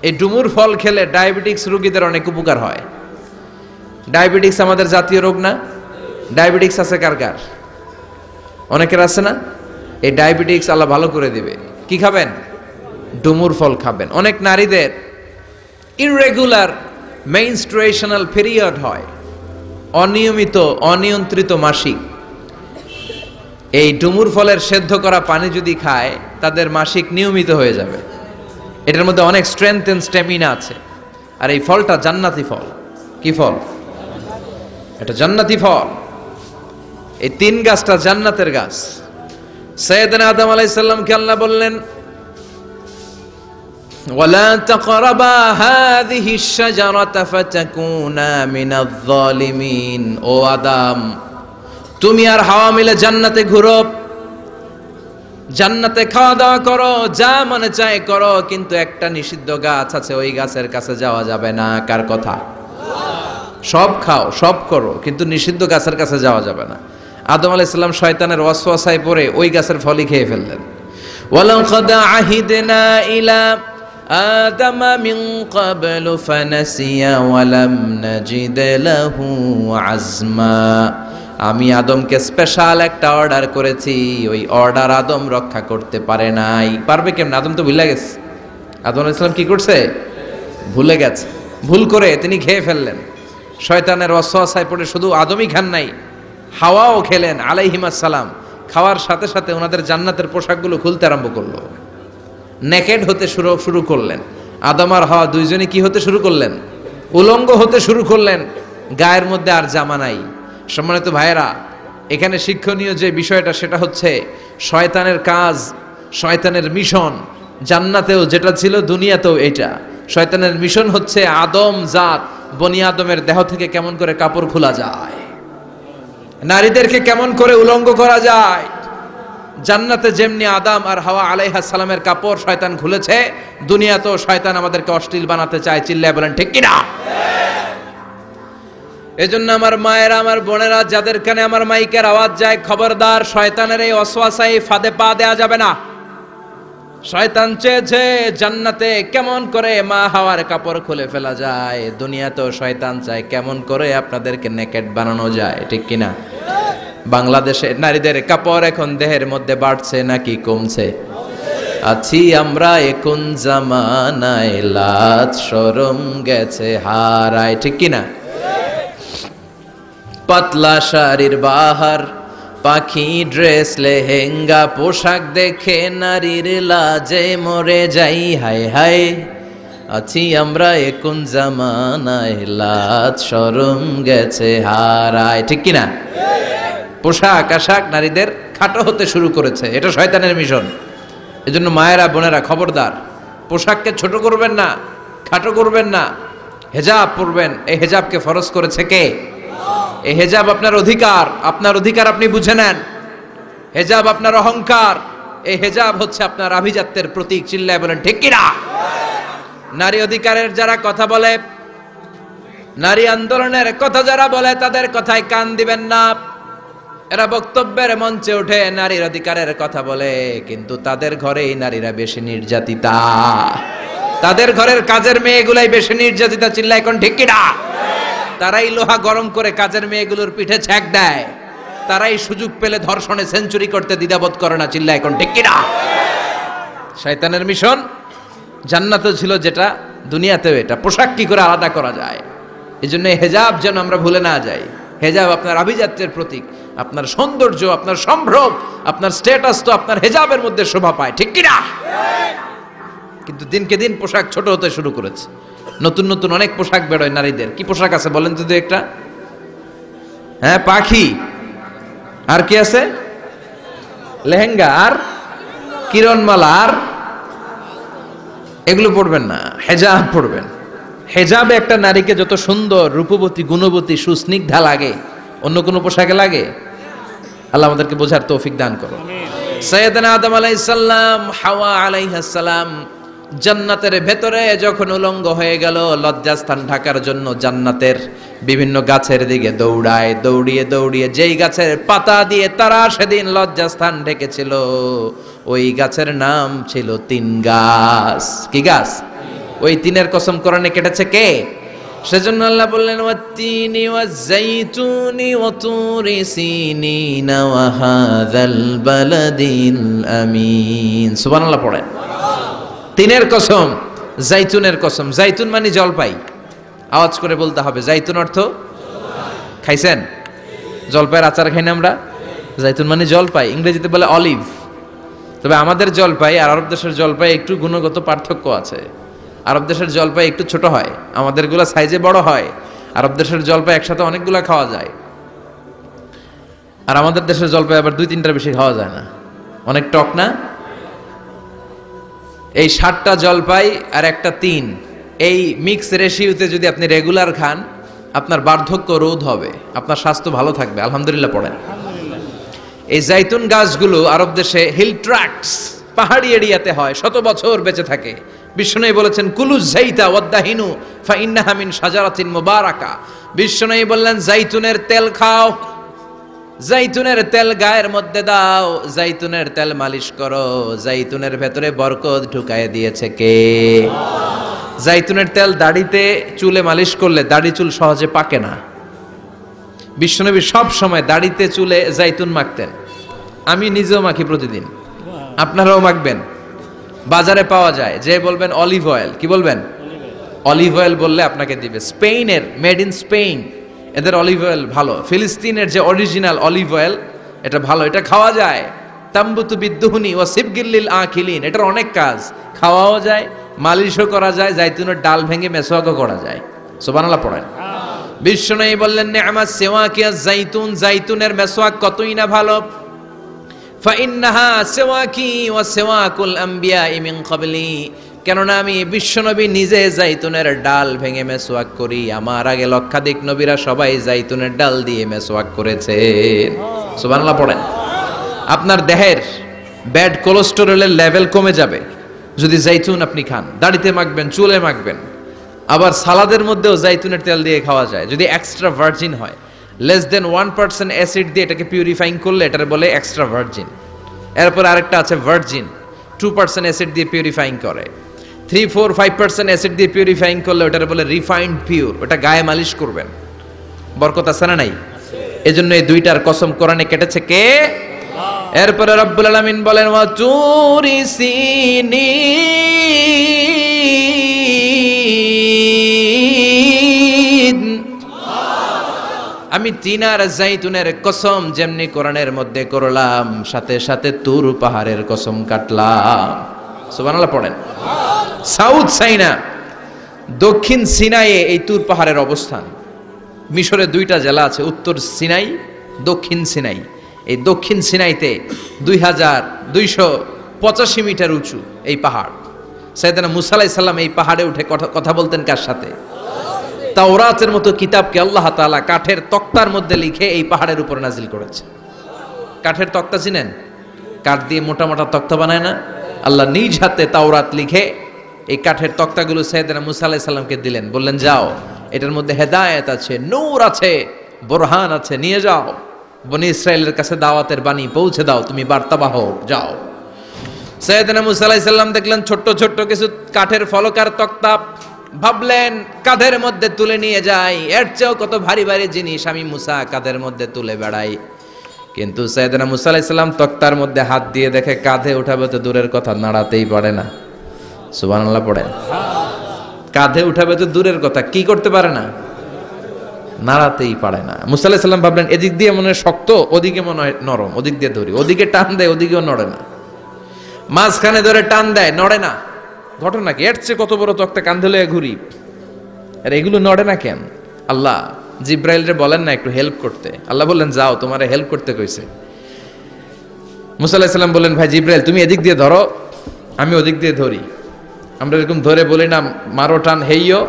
Speaker 1: এই ডুমুর ফল খেলে ডায়াবেটিক্স রোগীদের অনেক উপকার হয়। ডায়াবেটিক্স আমাদের জাতীয় রোগ না? ডায়াবেটিক্স আছে কার কার? অনেকের আছে না? এই ডায়াবেটিক্স আল্লাহ ভালো করে দিবে। কি খাবেন? ডুমুর ফল খাবেন। অনেক নারীদের ইররেগুলার মেনস্ট্রুয়েশনাল পিরিয়ড হয়, অনিয়মিত অনিয়ন্ত্রিত মাসিক। এই ডুমুর ফলের সেদ্ধ করা পানি যদি খায়, তাদের মাসিক নিয়মিত হয়ে যাবে। এটার মধ্যে অনেক স্ট্রেংথ এন্ড স্ট্যামিনা আছে। আর এই ফলটা জান্নাতি ফল। কি ফল? এটা জান্নাতি ফল। এই 3 গাছটা জান্নাতের গাছ। সাইয়েদনা আদম আলাইহিস সালামকে আল্লাহ বললেন, ওয়ালা তাকরাবা হাযিহিশ শাজারাতা ফাতাকুনা মিনাজ জালিমিন। ও আদম, তুমি আর হাওয়া মিলে জান্নাতে ঘুরো, জান্নাতে খাওয়া দাওয়া করো, যা মনে চায় করো, কিন্তু একটা নিষিদ্ধ গাছ আছে, ওই গাছের কাছে যাওয়া যাবে না। কার কথা? সব খাও, সব করো, কিন্তু নিষিদ্ধ গাছের কাছে যাওয়া যাবে না। আদম আলাইহিস সালাম শয়তানের ওয়াসওয়াসায় পড়ে ওই গাছের ফলই খেয়ে ফেললেন। ওয়ালাকাদ আহিদনা ইলা আদামা মিন ক্বাবলু ফানাসিয়া ওয়া লাম নাজিদ লাহু আজমা। আমি আদমকে স্পেশাল একটা অর্ডার করেছি, ওই অর্ডার আদম রক্ষা করতে পারে নাই। পারবে কেমন? আদম তো ভুলে গেছে। আদম আলাইহিস সালাম কি করছে? ভুলে গেছে। ভুল করে তিনি খেয়ে ফেললেন। শয়তানের ওয়াসওয়াসায় পড়ে শুধু আদমই খান নাই, হাওয়াও খেলেন আলাইহিমাস সালাম। খাওয়ার সাথে সাথে ওনাদের জান্নাতের পোশাকগুলো খুলতে আরম্ভ করলো, নেকেড হতে শুরু করলেন। আদম আর হাওয়া দুইজনে কি হতে শুরু করলেন? উলঙ্গ হতে শুরু করলেন, গায়ের মধ্যে আর জামা নাই। সম্মানিত ভাইয়েরা, এখানে শিক্ষণীয় যে বিষয়টা সেটা হচ্ছে শয়তানের কাজ, শয়তানের মিশন জান্নাতেও যেটা ছিল দুনিয়াতেও এটা। শয়তানের মিশন হচ্ছে আদম জাত, বনি আদমের দেহ থেকে কেমন করে কাপড় খোলা যায়, নারীদেরকে কেমন করে উলঙ্গ করা যায়। জান্নাতে যেমনি আদম আর হাওয়া আলাইহিস সালামের কাপড় শয়তান খুলেছে, দুনিয়াতেও শয়তান আমাদেরকে অশ্লীল বানাতে চায়। চিল্লায় বলেন ঠিক কিনা? এজন্য আমার মায়েরা, আমার বোনেরা, যাদের কানে আমার মাইকের আওয়াজ যায়, খবরদার, শয়তানের এই ওয়াসওয়াসায় ফাঁদে পা দেয়া যাবে না। শয়তান চেয়েছে জান্নাতে কেমন করে মা হাওয়ার কাপড় খুলে ফেলা যায়, দুনিয়াতেও শয়তান চায় কেমন করে আপনাদেরকে নেকেড বানানো যায়। ঠিক কিনা? বাংলাদেশে নারীদের কাপড় এখন দেহের মধ্যে বাড়ছে নাকি কমছে? আছি আমরা এখন জামানায়, লাজ শরম গেছে হারায়। ঠিক কিনা? পাতলা শাড়ির বাহার, পাখি ড্রেস, লেহেঙ্গা পোশাক দেখে নারীর লাজে মরে যাই। হায় হায়, আছি আমরা এখন জামানায়, লাজ শরম গেছে হারায়। ঠিক কিনা? পোশাক আশাক নারীদের খাটো হতে শুরু করেছে, এটা শয়তানের মিশন। এজন্য মায়েরা বোনেরা খবরদার, পোশাককে ছোট করবেন না, খাটো করবেন না, হেজাব পরবেন। এই হেজাবকে ফরজ করেছে কে? এই হেজাব আপনার অধিকার, আপনার অধিকার আপনি বুঝে নেন। হেজাব আপনার অহংকার, এই হেজাব হচ্ছে আপনার আভিজাত্যের প্রতীক। চিল্লায় বলেন ঠিক কিনা? নারী অধিকারের যারা কথা বলে, নারী আন্দোলনের কথা যারা বলে, তাদের কথায় কান দিবেন না। এরা বক্তব্যের মঞ্চে উঠে নারীর অধিকারের কথা বলে, কিন্তু তাদের ঘরেই নারীরা বেশি নির্যাতিতা, তাদের ঘরের কাজের মেয়েগুলাই বেশি নির্যাতিতা। চিল্লায় এখন ঠিক কিনা? তারাই লোহা গরম করে কাজের মেয়েগুলোর পিঠে ছ্যাঁক দেয়, তারাই সুযোগ পেলে ধর্ষণে সেঞ্চুরি করতে দ্বিধাবোধ করে না। চিল্লায় এখন ঠিক কিনা? শয়তানের মিশন জান্নাতে ছিল যেটা, দুনিয়াতেও এটা। পোশাক কি করে আলাদা করা যায়, এই জন্য হেজাব যেন আমরা ভুলে না যাই। হেজাব আপনার আভিজাত্যের প্রতীক, আপনার সৌন্দর্য, আপনার সম্ভ্রম, আপনার স্ট্যাটাস তো আপনার হেজাবের মধ্যে শোভা পায়। ঠিক কিনা? কিন্তু দিনকে দিন পোশাক ছোট হতে শুরু করেছে। নতুন নতুন অনেক পোশাক বেরোয় নারীদের। কি পোশাক আছে বলেন তো একটা? হ্যাঁ, পাখি, আর কি আছে? লেহেঙ্গা, আর কিরণমালা, আর এগুলো পড়বেন না, হেজাব পড়বেন। হেজাবে একটা নারীকে যত সুন্দর, রূপবতী, গুণবতী, সুস্নিগ্ধা লাগে, অন্য কোনো পোশাকে লাগে? আল্লাহ আমাদেরকে বোঝার তৌফিক দান করো। সাইয়েদনা আদম আলাইহিস সালাম, হাওয়া আলাইহিস সালাম জান্নাতের ভেতরে যখন উলঙ্গ হয়ে গেল, লজ্জাস্থান ঢাকার জন্য জান্নাতের বিভিন্ন গাছের দিকে দৌড়ায়। দৌড়িয়ে দৌড়িয়ে যেই গাছের পাতা দিয়ে তারা সেদিন লজ্জাস্থান ঢেকেছিল, ওই গাছের নাম ছিল তিন গাছ। কি গাছ? ওই তিনের কসম কোরআনে কেটেছে কে? সেজন্য আল্লাহ বললেন, ওয়াত্তিনি ওয়াজ্জাইতুনি ওয়া তুরি সিনিনা ওয়া হাযাল বালাদিল আমিন। সুবহানাল্লাহ পড়েন। তিনের কসম, জাইতুনের কসম। জাইতুন মানে জলপাই, আওয়াজ করে বলতে হবে। জাইতুন অর্থ খাইছেন? জলপাইয়ের আচার খাই না আমরা? জাইতুন মানে জলপাই, ইংরেজিতে বলে অলিভ। তবে আমাদের জলপাই আর আরব দেশের জলপাই একটু গুণগত পার্থক্য আছে। আরব দেশের জলপাই একটু ছোট হয়, আমাদেরগুলো সাইজে বড় হয়। আরব দেশের জলপাই একসাথে অনেকগুলা খাওয়া যায়, আর আমাদের দেশের জলপাই আবার 2-3টার বেশি খাওয়া যায় না, অনেক টক না? এই 7টা জলপাই আর একটা 3, এই মিক্স রেশিওতে যদি আপনি রেগুলার খান, আপনার বার্ধক্য রোধ হবে, আপনার স্বাস্থ্য ভালো থাকবে। আলহামদুলিল্লাহ পড়েন। এই জাইতুন গাছগুলো আরব দেশে হিল ট্র্যাক্টস, পাহাড়ি এরিয়াতে হয়, 100 বছর বেঁচে থাকে। বিশ্বনবী বলেছেন, কুলু যাইতা ওয়াদ্দাহিনু ফাইন্নাহা মিন শাজারাতিন মুবারাকা। বিশ্বনবী বললেন, জাইতুনের তেল খাও, জাইতুনের তেল গায়ের মধ্যে দাও, জাইতুনের তেল মালিশ করো, জাইতুনের ভেতরে বরকত ঢুকায় দিয়েছে কে? জাইতুনের তেল দাড়িতে, চুলে মালিশ করলে দাড়ি চুল সহজে পাকে না। বিশ্বনবী সব সময় দাড়িতে চুলে জাইতুন মাখতেন। আমি নিজেও মাখি প্রতিদিন, আপনারাও মাখবেন। বাজারে পাওয়া যায়, যে বলবেন অলিভ অয়েল, কি বলবেন? অলিভ অয়েল বললে আপনাকে দিবে। স্পেনের, মেড ইন স্পেন, এদের অলিভ অয়েল ভালো। ফিলিস্তিনের যে অরিজিনাল অলিভ অয়েল, এটা ভালো, এটা খাওয়া যায়। তাম্বুতু বিদ্দুহুনি ওয়া সিবগিল্লিল আখিলিন, এটার অনেক কাজ, খাওয়াও যায়, মালিশও করা যায়, জাইতুনের ডাল ভেঙে মেসওয়াকও করা যায়। সুবহানাল্লাহ পড়েন। বিশ্বনবী বললেন নি'মাস সিওয়াকিয়াজ জাইতুন, জাইতুনের মেসওয়াক কতই না ভালো। ফাইন্নাহা সিওয়াকি ওয়া সিওয়াকুল আমবিয়াই মিন ক্বাবলি, কেননা আমি বিশ্বনবী নিজে জাইতুনের ডাল ভেঙে মেসওয়াক করি, আমার আগে লক্ষাধিক নবীরা সবাই জাইতুনের ডাল দিয়ে মেসওয়াক করেছেন। সুবহানাল্লাহ পড়েন। আপনার দেহের ব্যাড কোলেস্টেরলের লেভেল কমে যাবে যদি জাইতুন আপনি খান। দাড়িতে মাখবেন, চুলে মাখবেন, আবার সালাদের মধ্যেও জাইতুনের তেল দিয়ে খাওয়া যায় যদি এক্সট্রা ভার্জিন হয়। লেস দেন 1% অ্যাসিড দিয়ে এটাকে পিউরিফাইং করলে এটার বলে এক্সট্রা ভার্জিন। এরপর আরেকটা আছে ভার্জিন, 2% অ্যাসিড দিয়ে পিউরিফাইং করে। 3, 4, 5% অ্যাসিড দিয়ে পিউরিফাইং করলে ওটার বলে রিফাইন্ড পিওর, ওটা গায়ে মালিশ করবেন। বরকত আছে না নাই? এজন্য এই দুইটার কসম কোরআনে কেটেছে কে? এরপরে রব্বুল আলামিন বলেন ওয়া তুরি সিনিন, আমি তিন আর জাইতুনের কসম যেমনি কোরআনের মধ্যে করলাম, সাথে সাথে তুর পাহাড়ের কসম কাটলাম। সুবহানাল্লাহ পড়েন। সাউথ সাইনা, দক্ষিণ সিনাইয়ে এই তুর পাহাড়ের অবস্থান। মিশরে দুইটা জেলা আছে, উত্তর সিনাই, দক্ষিণ সিনাই। এই দক্ষিণ সিনাইতে 2285 মিটার উঁচু এই পাহাড়। সাইয়েদনা মুসা আলাইহিস সালাম এই পাহাড়ে উঠে কথা বলতেন কার সাথে? তাওরাতের মতো কিতাবকে আল্লাহ তাআলা কাঠের তক্তার মধ্যে লিখে এই পাহাড়ের উপর নাজিল করেছে। কাঠের তক্তা চিনেন? কাঠ দিয়ে মোটা মোটা তক্তা বানায় না? আল্লাহ নিজ হাতে তাওরাত লিখে এই কাঠের তক্তাগুলো সাইয়েদনা মুসা আলাইহিস সালামকে দিলেন, বললেন যাও, এটার মধ্যে হেদায়েত আছে, নূর আছে, বুরহান আছে, নিয়ে যাও, বনি ইসরায়েলের কাছে দাওয়াতের বাণী পৌঁছে দাও, তুমি বার্তাবাহক, যাও। সাইয়েদনা মুসা আলাইহিস সালাম দেখলেন ছোট্ট ছোট্ট কিছু কাঠের ফলকার তক্তা, ভাবলেন কাঁধের মধ্যে তুলে নিয়ে যাই, এর চেয়েও কত ভারী ভারী জিনিস আমি মুসা কাঁধের মধ্যে তুলে বেড়াই। কিন্তু সাইয়েদনা মুসা আলাইহিস সালাম তক্তার মধ্যে হাত দিয়ে দেখে কাঁধে উঠাবে তো দূরের কথা, নাড়াতেই পারে না। সুবহানাল্লাহ পড়েন। কাঁধে উঠাবে তো দূরের কথা, কি করতে পারে না? নাড়াতেই পারে না। মুসা আলাইহিস সালাম ভাবলেন এদিক দিয়ে মনে হয় শক্ত, ওদিকে মনে হয় নরম, ওদিক দিয়ে ধরি, ওদিকে টান দেয়, ওদিকেও নড়ে না, মাঝখানে ধরে টান দেয়, নড়ে না। ঘটনা কি? এর চেয়ে কত বড় তক্তা কাঁধে লয়ে ঘুরি, আর এগুলো নড়ে না কেন? আল্লাহ জিব্রাইলরে বলেন না একটু হেল্প করতে? আল্লাহ বললেন যাও, তোমারে হেল্প করতে কইছে। মুসা আলাইহিস সালাম বললেন ভাই জিব্রাইল তুমি এদিক দিয়ে ধরো, আমি ওদিক দিয়ে ধরি। আমরা এরকম ধরে বলি না মারো টান হেইয়ো,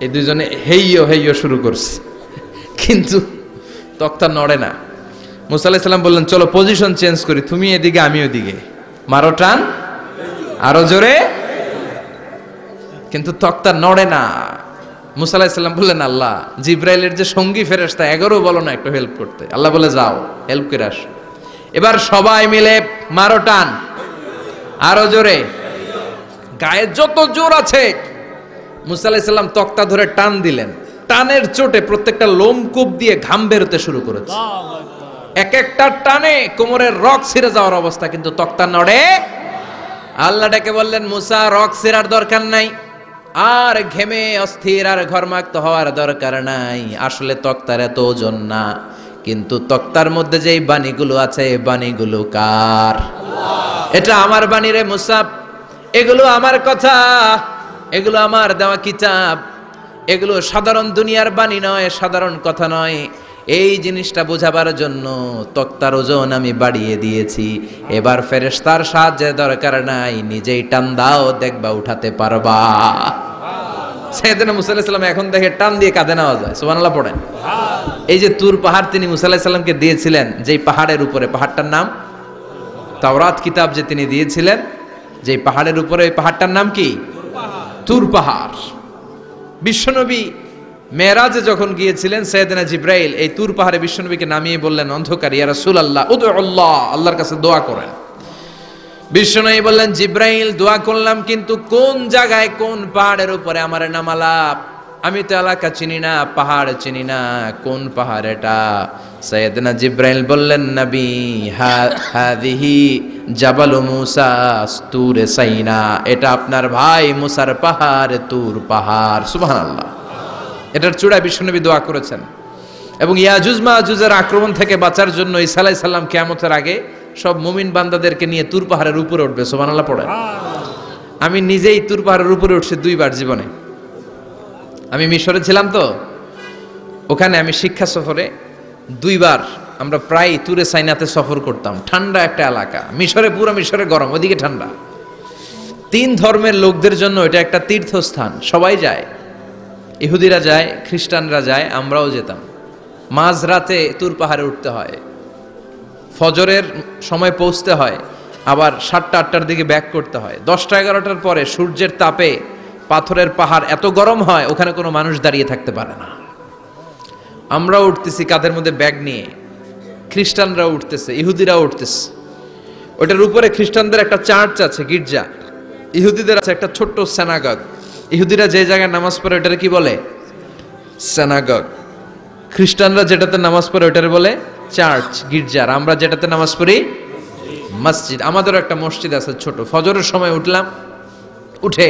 Speaker 1: এই দুইজনে হেইয়ো হেইয়ো শুরু করছে, কিন্তু তক্তা নড়ে না। মুসা আলাইহিস সালাম বললেন চলো পজিশন চেঞ্জ করি, তুমি এদিকে আমি ওদিকে, মারো টান আরো জোরে, কিন্তু তক্তা নড়ে না। মুসা আলাইহিস সালাম বললেন আল্লাহ জিব্রাইলের যে সঙ্গী ফেরেশতা 11 বলো না একটু হেল্প করতে। আল্লাহ বলে যাও হেল্প করে আসো। এবার সবাই মিলে মারো টান আরো জোরে, গায়ে যত জোর আছে মুসা আলাইহিস সালাম তক্তা ধরে টান দিলেন। টানের চোটে প্রত্যেকটা লোমকূপ দিয়ে ঘাম বেরোতে শুরু করেছে। এক একটা টানে কোমরের রক ছিঁড়ে যাওয়ার অবস্থা, কিন্তু তক্তা নড়ে। আল্লাহ ডেকে বললেন মুসা রক ছিঁড়ার দরকার নাই, আর ঘেমে অস্থির আর ঘরমাক্ত হওয়ার দরকার নাই। আসলে তক্তার এত ওজন না, কিন্তু তক্তার মধ্যে যেই বাণীগুলো আছে এই বাণীগুলো কার? এটা আমার বাণী রে মুসা, এগুলো আমার কথা, এগুলো আমার দেওয়া কিতাব, এগুলো সাধারণ দুনিয়ার বাণী নয়, সাধারণ কথা নয়। এই জিনিসটা বোঝাবার জন্য তক্তার ওজন আমি বাড়িয়ে দিয়েছি। এবার ফেরেশতার সাহায্যের দরকার নাই, নিজেই টান দাও, দেখবা উঠাতে পারবা। সাইয়েদনা মুসা আলাইহিস সালাম এখন দেখে টান দিয়ে কাঁধে নেওয়া যায়। সুবহানাল্লাহ পড়েন। এই যে তুর পাহাড় তিনি মুসা আলাইহিস সালামকে দিয়েছিলেন, যেই পাহাড়ের উপরে, পাহাড়টার নাম তাওরাত কিতাব যে তিনি দিয়েছিলেন, যেই পাহাড়ের উপরে, ওই পাহাড়টার নাম কি? তুর পাহাড়। বিশ্বনবী মেরাজে যখন গিয়েছিলেন সাইয়েদনা জিব্রাইল এই তুর পাহাড়ে বিশ্বনবীকে নামিয়ে বললেন অন্ধকার, ইয়া রাসূলুল্লাহ উদউল্লাহ, আল্লাহর কাছে দোয়া করেন। বিশ্বনবী বললেন জিব্রাইল দোয়া করলাম, কিন্তু কোন জায়গায় কোন পাহাড়ের উপরে আমারে নামালা? আমি তো এলাকা চিনি না, পাহাড় চিনি না, কোন পাহাড় এটা? সাইয়েদনা জিব্রাইল বললেন নবী হাদিহি জাবালু মুসা তুর সাইনা, এটা আপনার ভাই মুসার পাহাড়, তুর পাহাড়। সুবহানাল্লাহ। এটার চূড়ায় বিশ্বনবী দোয়া করেছেন। এবং ইয়াজুজ মাজুজের আক্রমণ থেকে বাঁচার জন্য ঈসা আলাইহিস সালাম কিয়ামতের আগে সব মুমিন বান্দাদেরকে নিয়ে তুর পাহাড়ের উপরে উঠবে। সুবহানাল্লাহ পড়ে। আমি নিজেই তুর পাহাড়ের উপরে উঠছি 2 বার জীবনে। আমি মিশরে ছিলাম তো, ওখানে আমি শিক্ষা সফরে 2 বার আমরা প্রায় তুরে সাইনাতে সফর করতাম। ঠান্ডা একটা এলাকা, মিশরে পুরো মিশরে গরম, ওদিকে ঠান্ডা। 3 ধর্মের লোকদের জন্য এটা একটা তীর্থস্থান, সবাই যায়, ইহুদিরা যায়, খ্রিস্টানরা যায়, আমরাও যেতাম। মাঝরাতে তুর পাহাড়ে উঠতে হয়, ফজরের সময় পৌঁছতে হয়, আবার 7টা 8টার দিকে ব্যাক করতে হয়। 10টা 11টার পরে সূর্যের তাপে পাথরের পাহাড় এত গরম হয় ওখানে কোনো মানুষ দাঁড়িয়ে থাকতে পারে না। আমরা উঠতেছি কাঁধের মধ্যে ব্যাগ নিয়ে, খ্রিস্টানরা উঠতেছে, ইহুদিরা উঠতেছে। ওটার উপরে খ্রিস্টানদের একটা চার্চ আছে, গির্জা, ইহুদিদের আছে একটা ছোট্ট সিনাগগ। ইহুদিরা যে জায়গায় নামাজ পড়ে ওটারে কি বলে? সিনাগগ। খ্রিস্টানরা যেটাতে নামাজ পড়ে ওটারে বলে চার্চ, গির্জা। আর আমরা যেটাতে নামাজ পড়ি মসজিদ। আমাদেরও একটা মসজিদ আছে ছোট। ফজরের সময় উঠলাম, উঠে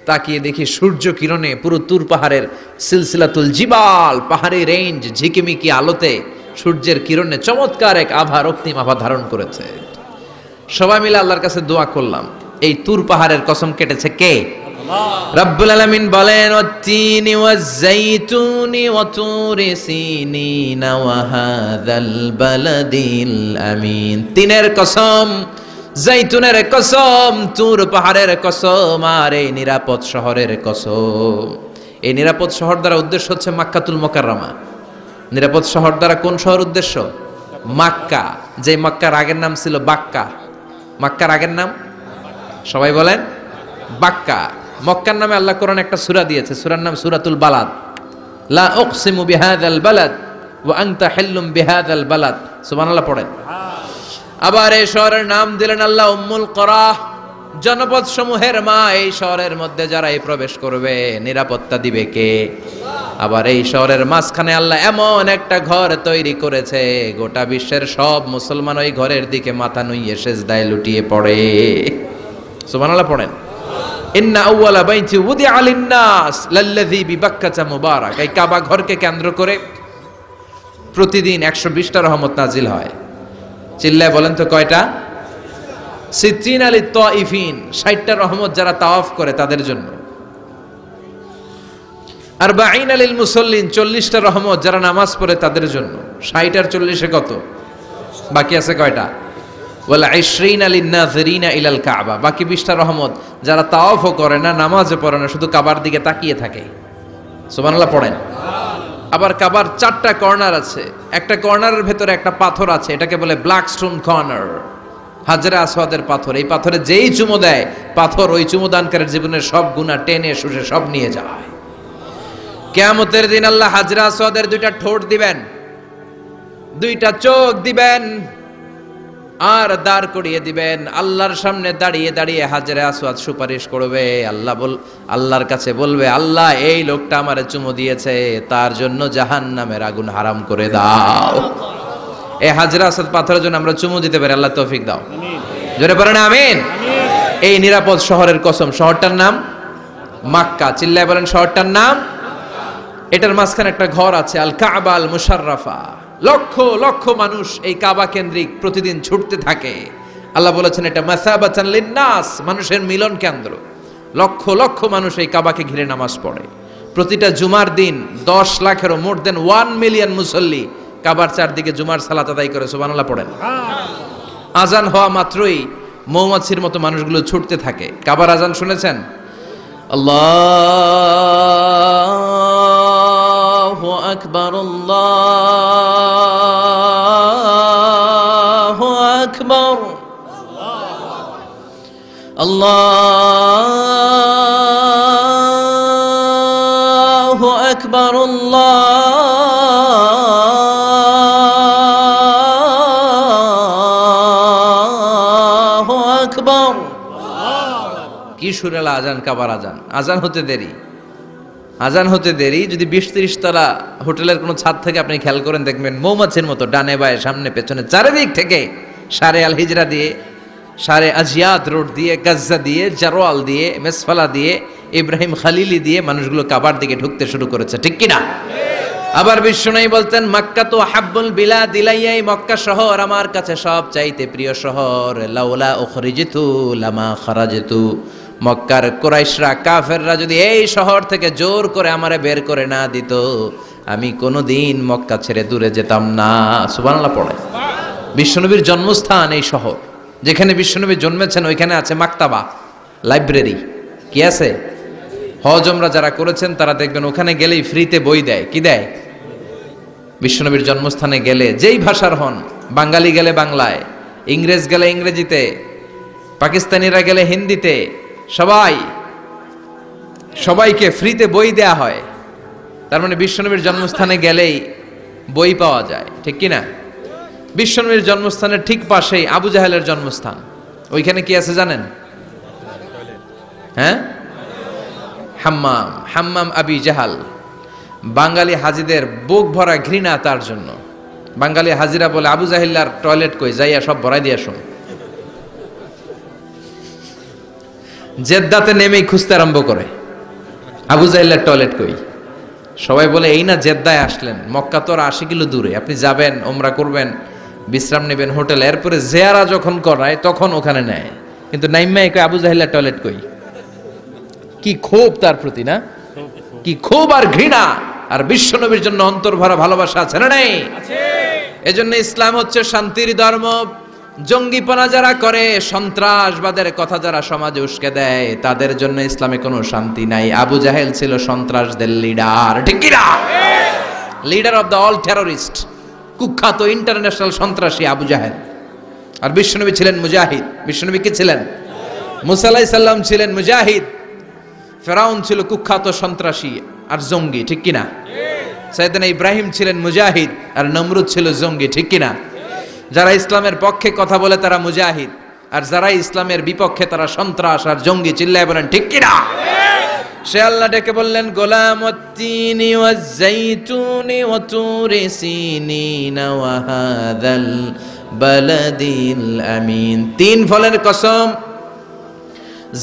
Speaker 1: তাকিয়ে দেখি সূর্য কিরণে পুরো তুর পাহাড়ের সিলসিলাতুল জিবাল, পাহাড়ি রেঞ্জ ঝিকিমিকি আলোতে সূর্যের কিরণে চমৎকার এক আভা, রক্তিম আভা ধারণ করেছে। সবাই মিলে আল্লাহর কাছে দোয়া করলাম, এই তুর পাহাড়ের কসম কেটেছে কে? রব্বুল আলামিন বলেন, ওয়াত-তিনি ওয়াজ-যাইতুনি ওয়া তুরি সিনিনা ওয়া হাযাল বালাদিল আমিন। তিনের কসম, জাইতুনের কসম, তুর পাহাড়ের কসম, আর এই নিরাপদ শহরের কসম। এই নিরাপদ শহর দ্বারা উদ্দেশ্য হচ্ছে মক্কাতুল মুকাররমা। নিরাপদ শহর দ্বারা কোন শহর উদ্দেশ্য? মক্কা। যে মক্কার আগের নাম ছিল বাক্কা। মক্কার আগের নাম সবাই বলেন বাক্কা। মক্কার নামে আল্লাহ কোরআন একটা সূরা দিয়েছে, সূরার নাম সূরাতুল বালাদ। লা উকসিমু বিহাযাল বালাদ ওয়া আনতা হিল্লুম বিহাযাল বালাদ। সুবহানাল্লাহ পড়েন। আবার এই শহরের নাম দিলেন আল্লাহ উম্মুল কুরা, জনপদ সমূহের মা। এই শহরের মধ্যে যারা এই প্রবেশ করবে নিরাপত্তা দিবে কে? আবার এই শহরের মাঝখানে আল্লাহ এমন একটা ঘর তৈরি করেছে, গোটা বিশ্বের সব মুসলমান ওই ঘরের দিকে মাথা নুইয়ে সেজদায় লুটিয়ে পড়ে। সুবহানাল্লাহ পড়েন। ইন্না আউওয়ালা বাইতি উদিআ লিন-নাস লাল্লাযী বিবাক্কাতা মুবারাক। এই কাবা ঘরকে কেন্দ্র করে প্রতিদিন 120টা রহমত নাজিল হয়। চিল্লায় বলেন তো কয়টা? 60 লিত তাইফিন, 60টা রহমত যারা তাওয়াফ করে তাদের জন্য। 40 লিল মুসাল্লিন, 40টা রহমত যারা নামাজ পড়ে তাদের জন্য। 60 আর 40 কত? বাকি আছে কয়টা? ওয়াল 20 লিন-নাযিরিনা ইলাল কাবা, বাকি 20টা রহমত যারা তাওয়াফও করে না, নামাজও পড়ে না, শুধু কাবার দিকে তাকিয়ে থাকে। সুবহানাল্লাহ পড়েন। আবার কাবার 4টা কর্নার আছে, একটা কর্নারের ভেতরে একটা পাথর আছে, এটাকে বলে ব্ল্যাক স্টোন কর্নার, হাজরে আসওয়াদের পাথর। এই পাথরে যেই চুমো দেয়, পাথর ওই চুমোদানকারীর জীবনের সব গুনাহ টেনে শুষে সব নিয়ে যায়। কিয়ামতের দিন আল্লাহ হাজরে আসওয়াদের 2টা ঠোঁট দিবেন, 2টা চোখ দিবেন, আর দাঁড় করিয়ে দিবেন। আল্লাহর সামনে দাঁড়িয়ে দাঁড়িয়ে হাজরে আসওয়াদ সুপারিশ করবে। আল্লাহর কাছে বলবে, আল্লাহ এই লোকটা আমারে চুমু দিয়েছে, তার জন্য জাহান্নামের আগুন হারাম করে দাও। এই হাজরে আসওয়াদ পাথরের জন্য আমরা চুমু দিতে পারি, আল্লাহ তৌফিক দাও। জোরে বলেন আমিন। এই নিরাপদ শহরের কসম। শহরটার নাম মক্কা। চিল্লায় বলেন শহরটার নাম। এটার মাঝখানে একটা ঘর আছে, আল কাবা আল মুশাররাফা। লক্ষ লক্ষ মানুষ এই কাবা কেন্দ্রিক প্রতিদিন ছুটতে থাকে। আল্লাহ বলেছেন এটা মাসাবাতান লিন-নাস, মানুষের মিলন কেন্দ্র। লক্ষ লক্ষ মানুষ এই কাবাকে ঘিরে নামাজ পড়ে। প্রতিটা জুমার দিন 10 লাখেরও মোর দেন 1 মিলিয়ন মুসল্লি কাবার চারদিকে জুমার সালাত আদায় করে। সুবহানাল্লাহ পড়েন। আজান হওয়া মাত্রই মৌমাছির মতো মানুষগুলো ছুটতে থাকে। কাবার আজান শুনেছেন? আল্লাহু আকবার, আল্লাহু আকবার, আল্লাহু আকবার, আল্লাহু আকবার। কি সুরেলা আজান, কাবার আজান। আজান হতে দেরি, আজান হতে দেরি। যদি 20-30 তলা হোটেলের কোনো ছাদ থেকে আপনি খেয়াল করেন, দেখবেন মৌমাছির মতো ডানে বায়ে সামনে পেছনে চারিদিক থেকে সারে আল হিজরা দিয়ে, সারে আজিয়াদ রোড দিয়ে, গাজ্জা দিয়ে, জারোয়াল দিয়ে, মেসফালা দিয়ে, ইব্রাহিম খালিলি দিয়ে মানুষগুলো কাবার দিকে ঢুকতে শুরু করেছে। ঠিক কিনা? আবার বিশ্বনবী বলতেন মক্কা তো হাব্বুল বিলাদ ইলাইয়া, মক্কা শহর আমার কাছে সব চাইতে প্রিয় শহর। লাউলা উখরিজিতু লামা খারাজতু, মক্কার কুরাইশরা কাফেররা যদি এই শহর থেকে জোর করে আমারে বের করে না দিত, আমি কোনোদিন মক্কা ছেড়ে দূরে যেতাম না। সুবহানাল্লাহ পড়ে। বিশ্বনবীর জন্মস্থান এই শহর, যেখানে বিশ্বনবী জন্মেছেন ওইখানে আছে মাকতাবা, লাইব্রেরি। কি আছে? হজ ওমরা যারা করেছেন তারা দেখবেন ওখানে গেলেই ফ্রিতে বই দেয়। কি দেয়? বিশ্বনবীর জন্মস্থানে গেলে যেই ভাষার হন, বাঙালি গেলে বাংলায়, ইংরেজ গেলে ইংরেজিতে, পাকিস্তানিরা গেলে হিন্দিতে, সবাইকে ফ্রিতে বই দেয়া হয়। তার মানে বিশ্বনবীর জন্মস্থানে গেলেই বই পাওয়া যায়, ঠিক কি না? বিশ্বনবীর জন্মস্থানের ঠিক পাশেই আবু জাহেলের জন্মস্থান। ওইখানে কি আছে জানেন? হ্যাঁ, হাম্মাম, হাম্মাম আবি জাহাল। বাঙালি হাজিদের বুক ভরা ঘৃণা তার জন্য। বাঙালি হাজিরা বলে আবু জাহিল্লার টয়লেট কই, যাইয়া সব ভরাই দিয়ে আসুন। জেদ্দাতে নেমেই খুঁজতে আরম্ভ করে আবু জাহিল্লার টয়লেট কই। সবাই বলে এই না জেদ্দায় আসলেন, মক্কা তো আর 80 কিলো দূরে, আপনি যাবেন, ওমরা করবেন, বিশ্রাম নেবেন হোটেলে, এরপরে জিয়ারা যখন করায় তখন ওখানে নেয়। কিন্তু নাইম্মাই কই আবু জাহিল্লার টয়লেট কই। কি ক্ষোভ তার প্রতি, না? কি ক্ষোভ আর ঘৃণা! আর বিশ্বনবীর জন্য অন্তর ভরা ভালোবাসা আছে না নাই? এজন্য ইসলাম হচ্ছে শান্তির ধর্ম। জঙ্গিপনা যারা করে, সন্ত্রাসবাদের কথা যারা সমাজে উস্কে দেয়, তাদের জন্য ইসলামে কোনো শান্তি নাই। আবু জাহেল ছিল সন্ত্রাসদের লিডার, ঠিক কি না? Leader of the all terrorist, কুখ্যাত ইন্টারন্যাশনাল সন্ত্রাসী আবু জাহেল। আর বিশ্বনবী ছিলেন মুজাহিদ। বিশ্বনবী কি ছিলেন? মুসা আলাইহিস সালাম ছিলেন মুজাহিদ। ফেরাউন ছিল কুখ্যাত সন্ত্রাসী আর জঙ্গি, ঠিক কিনা? সাইয়েদনা ইব্রাহিম ছিলেন মুজাহিদ আর নমরুদ ছিল জঙ্গি, ঠিক কিনা? যারা ইসলামের পক্ষে কথা বলে তারা মুজাহিদ, আর যারা ইসলামের বিপক্ষে তারা সন্ত্রাস আর জঙ্গি। চিল্লায় বলেন ঠিক কিনা? সে আল্লাহ ডেকে বললেন গোলামুত্তিনি ওয়াজ-যাইতুনি ওয়া তুরি সিনিন ওয়া হাযাল বালাদিল আমিন। 3 ফলের কসম,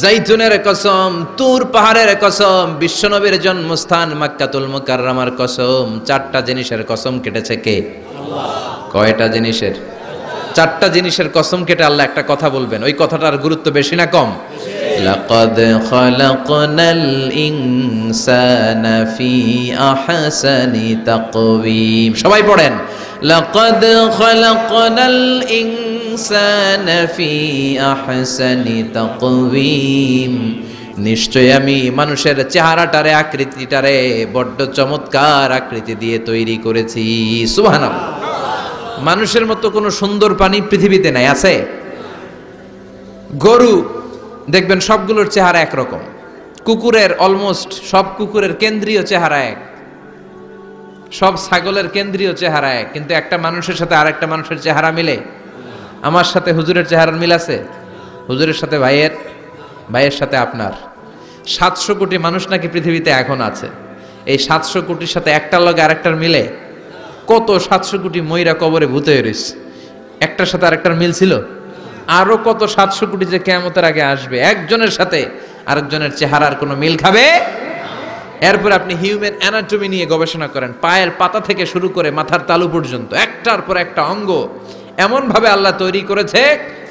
Speaker 1: জাইতুনের কসম, তুর পাহাড়ের কসম, বিশ্বনবীর জন্মস্থান মক্কাতুল মুকাররমার কসম। 4টা জিনিসের কসম কেটেছে কে? আল্লাহ। কয়টা জিনিসের? 4টা জিনিসের কসম কেটে আল্লাহ একটা কথা বলবেন। ওই কথাটার গুরুত্ব বেশি না কম? লাকাদ খালাকনাল ইনসানা ফি আহসানি তাকওয়িম। সবাই পড়েন, লাকাদ খালাকনাল ইনসানা ফি আহসানি তাকওয়িম। নিশ্চয় আমি মানুষের চেহারাটারে, আকৃতিটারে বড্ড চমৎকার আকৃতি দিয়ে তৈরি করেছি। সুবহানাল্লাহ। মানুষের মতো কোনো সুন্দর প্রাণী পৃথিবীতে নাই। আছে? গরু দেখবেন সবগুলোর চেহারা একরকম। কুকুরের অলমোস্ট সব কুকুরের কেন্দ্রীয় চেহারা এক, সব ছাগলের কেন্দ্রীয় চেহারা এক, কিন্তু একটা মানুষের সাথে আরেকটা মানুষের চেহারা মিলে? আমার সাথে হুজুরের চেহারার মিল আছে? হুজুরের সাথে ভাইয়ের, ভাইয়ের সাথে আপনার। 700 কোটি মানুষ নাকি পৃথিবীতে এখন আছে। এই 700 কোটির সাথে একটার লগে আরেকটার মিলে? কত 700 কোটি ময়রা কবরে ভূত হয়ে রয়েছে, একটার সাথে আরেকটার মিল ছিল? আরো কত 700 কোটি যে কিয়ামতের আগে আসবে, একজনের সাথে আরেকজনের চেহারার কোনো মিল খাবে? এরপর আপনি হিউম্যান অ্যানাটমি নিয়ে গবেষণা করেন, পায়ের পাতা থেকে শুরু করে মাথার তালু পর্যন্ত একটার পর একটা অঙ্গ এমন ভাবে আল্লাহ তৈরি করেছে,